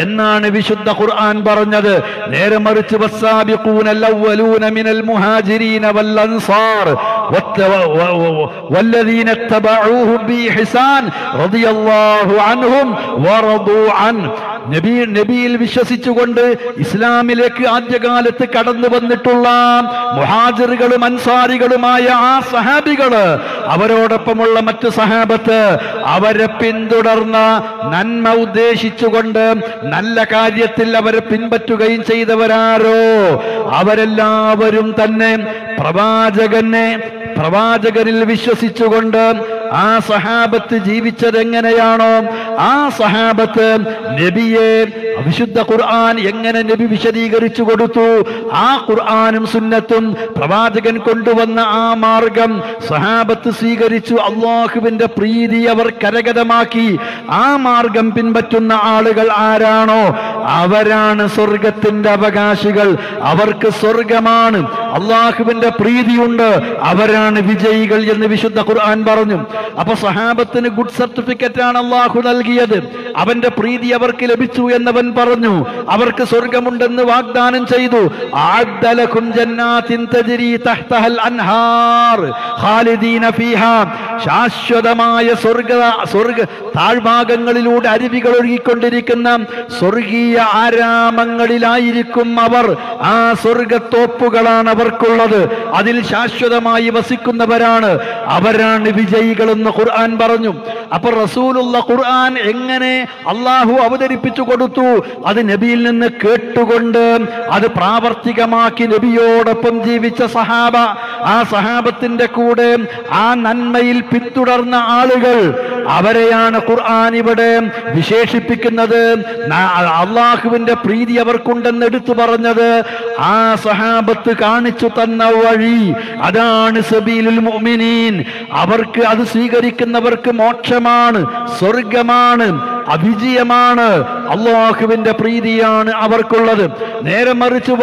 എന്നാണ് വിശുദ്ധ ഖുർആൻ പറഞ്ഞത്. നേരെ മറിച്ച് വസ്സാബിഖൂനൽ അവ്വലൂന മിനൽ മുഹാജിരീന വൽ അൻസാർ വല്ലദീന തബഊഹു ബിഇഹ്സാൻ റളിയല്ലാഹു അൻഹും വറദൂ അൻ. നബിയിൽ വിശ്വസിച്ചുകൊണ്ട് ഇസ്ലാമിലേക്ക് ആദ്യകാലത്ത് കടന്നു വന്നിട്ടുള്ള മുഹാജിറുകളും അൻസാരികളുമായ ആ സഹാബികള്, അവരോടൊപ്പമുള്ള മറ്റു സഹാബത്ത്, അവരെ പിന്തുടർന്ന നന്മ ഉദ്ദേശിച്ചുകൊണ്ട് നല്ല കാര്യത്തിൽ അവരെ പിൻപറ്റുകയും ചെയ്തവരാരോ അവരെല്ലാവരും തന്നെ പ്രവാചകനിൽ വിശ്വസിച്ചുകൊണ്ട് ആ സഹാബത്ത് ജീവിച്ചത് എങ്ങനെയാണോ, ആ സഹാബത്ത് നബിയെ വിശുദ്ധ ഖുർആൻ എങ്ങനെ നബി വിശദീകരിച്ചു കൊടുത്തു, ആ ഖുർആനും സുന്നത്തും പ്രവാചകൻ കൊണ്ടുവന്ന ആ മാർഗം സഹാബത്ത് സ്വീകരിച്ചു. അള്ളാഹുവിന്റെ പ്രീതി അവർ കരഗതമാക്കി. ആ മാർഗം പിൻപറ്റുന്ന ആളുകൾ ആരാണോ അവരാണ് സ്വർഗത്തിന്റെ അവകാശികൾ. അവർക്ക് സ്വർഗമാണ്, അള്ളാഹുവിന്റെ പ്രീതിയുണ്ട്, അവരാണ് വിജയികൾ എന്ന് വിശുദ്ധ ഖുർആൻ പറഞ്ഞു. അപ്പൊ സഹാബത്തിന് ഗുഡ് സർട്ടിഫിക്കറ്റ് ആണ് അള്ളാഹു നൽകിയത്. അവന്റെ പ്രീതി അവർക്ക് ലഭിച്ചു എന്നവൻ പറഞ്ഞു. അവർക്ക് സ്വർഗമുണ്ടെന്ന് വാഗ്ദാനം ചെയ്തു. അഅദ്ദലകും ജന്നാത്തിൻ തജ്രി തഹ്തഹൽ അൻഹാർ ഖാലിദീന ഫീഹാ, ശാശ്വതമായ സ്വർഗ താഴ്ഭാഗങ്ങളിലൂടെ അരുവികൾ ഒഴുകിക്കൊണ്ടിരിക്കുന്ന സ്വർഗീയ ആരാമങ്ങളിലായിരിക്കും അവർ. ആ സ്വർഗത്തോപ്പുകളാണ് അവർക്കുള്ളത്. അതിൽ ശാശ്വതമായി വസിക്കുന്നവരാണ്, അവരാണ് വിജയികളെന്ന് ഖുർആൻ പറഞ്ഞു. അപ്പൊ റസൂലുള്ള ഖുർആൻ എങ്ങനെ അള്ളാഹു അവതരിപ്പിച്ചു കൊടുത്തു? അത് നബിയിൽ നിന്ന് കേട്ടുകൊണ്ട് അത് പ്രാവർത്തികമാക്കി നബിയോടൊപ്പം ജീവിച്ച സഹാബ, ആ സഹാബത്തിന്റെ കൂടെ ആ നന്മയിൽ പിന്തുടർന്ന ആളുകൾ, അവരെയാണ് ഖുർആൻ ഇവിടെ വിശേഷിപ്പിക്കുന്നത്. അള്ളാഹുവിന്റെ പ്രീതി അവർക്കുണ്ടെന്ന് എടുത്തു പറഞ്ഞത് ആ സഹാബത്ത് കാണിച്ചു തന്ന വഴി, അതാണ് സബീലുൽ മുഅ്മിനീൻ. അവർക്ക് അത് സ്വീകരിക്കുന്നവർക്ക് മോക്ഷമാണ്, സ്വർഗമാണ്, അവിജയമാണ്, അള്ളാഹുവിന്റെ പ്രീതിയാണ് അവർക്കുള്ളത്. നേരെ മറിച്ച്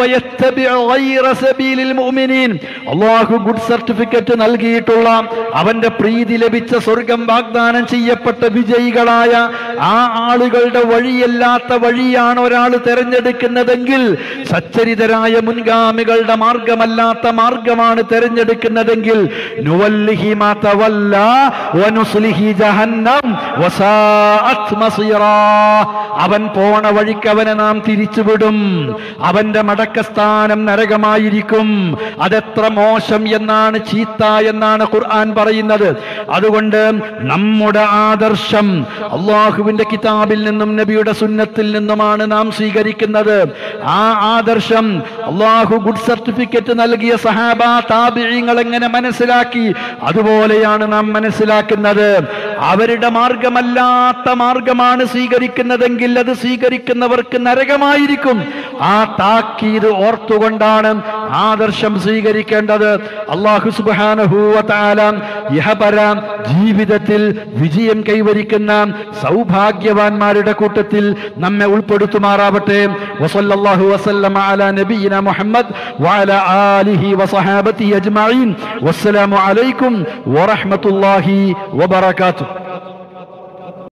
അള്ളാഹു ഗുഡ് സർട്ടിഫിക്കറ്റ് നൽകിയിട്ടുള്ള, അവന്റെ പ്രീതി ലഭിച്ച സ്വർഗം വാഗ്ദാനം ചെയ്യപ്പെട്ട വിജയികളായ ആ ആളുകളുടെ വഴിയല്ലാത്ത വഴിയാണ് ഒരാൾ തെരഞ്ഞെടുക്കുന്നതെങ്കിൽ, സച്ചരിതരായ മുൻഗാമികളുടെ മാർഗമല്ലാത്ത മാർഗമാണ് തെരഞ്ഞെടുക്കുന്നതെങ്കിൽ, നുവല്ലിഹി മാ തവല്ല വനുസ്ലിഹി ജഹന്നം വസാഅത് മസീറാ, അവൻ പോണ വഴിക്ക് അവനെ നാം തിരിച്ചുവിടും, അവന്റെ മടക്കസ്ഥാനം നരകമായിരിക്കും. അതെത്ര മോശം എന്നാണ്, ചീത്ത എന്നാണ് ഖുർആൻ പറയുന്നത്. അതുകൊണ്ട് നമ്മുടെ ആദർശം അള്ളാഹുവിന്റെ കിതാബിൽ നിന്നും നബിയുടെ സുന്നത്തിൽ നിന്നുമാണ് നാം സ്വീകരിക്കുന്നത്. ആ ആദർശം അള്ളാഹു ഗുഡ് സർട്ടിഫിക്കറ്റ് നൽകിയ സഹാബ താബിഈങ്ങൾ എങ്ങനെ മനസ്സിലാക്കി, അതുപോലെയാണ് നാം മനസ്സിലാക്കുന്നത്. അവരുടെ മാർഗമല്ലാത്ത മാർഗമാണ് സ്വീകരിക്കുന്നതെങ്കിൽ അത് സ്വീകരിക്കുന്നവർക്ക് നരകമായിരിക്കും. ആ താക്കീത് ഓർത്തുകൊണ്ടാണ് ആദർശം സ്വീകരിക്കേണ്ടത്. അല്ലാഹു സുബ്ഹാനഹു വ തആല ഇഹപര ജീവിതത്തിൽ വിജയം കൈവരിക്കുന്ന സൗഭാഗ്യവാന്മാരുടെ കൂട്ടത്തിൽ നമ്മെ ഉൾപ്പെടുത്തുമാറാവട്ടെ. വസല്ലല്ലാഹു വസല്ലമ അലാ നബിയിന മുഹമ്മദ് വഅലാ ആലിഹി വസഹാബതിഹി അജ്മഈൻ. വസ്സലാമു അലൈക്കും വറഹ്മത്തുള്ളാഹി വബറകാതുഹു.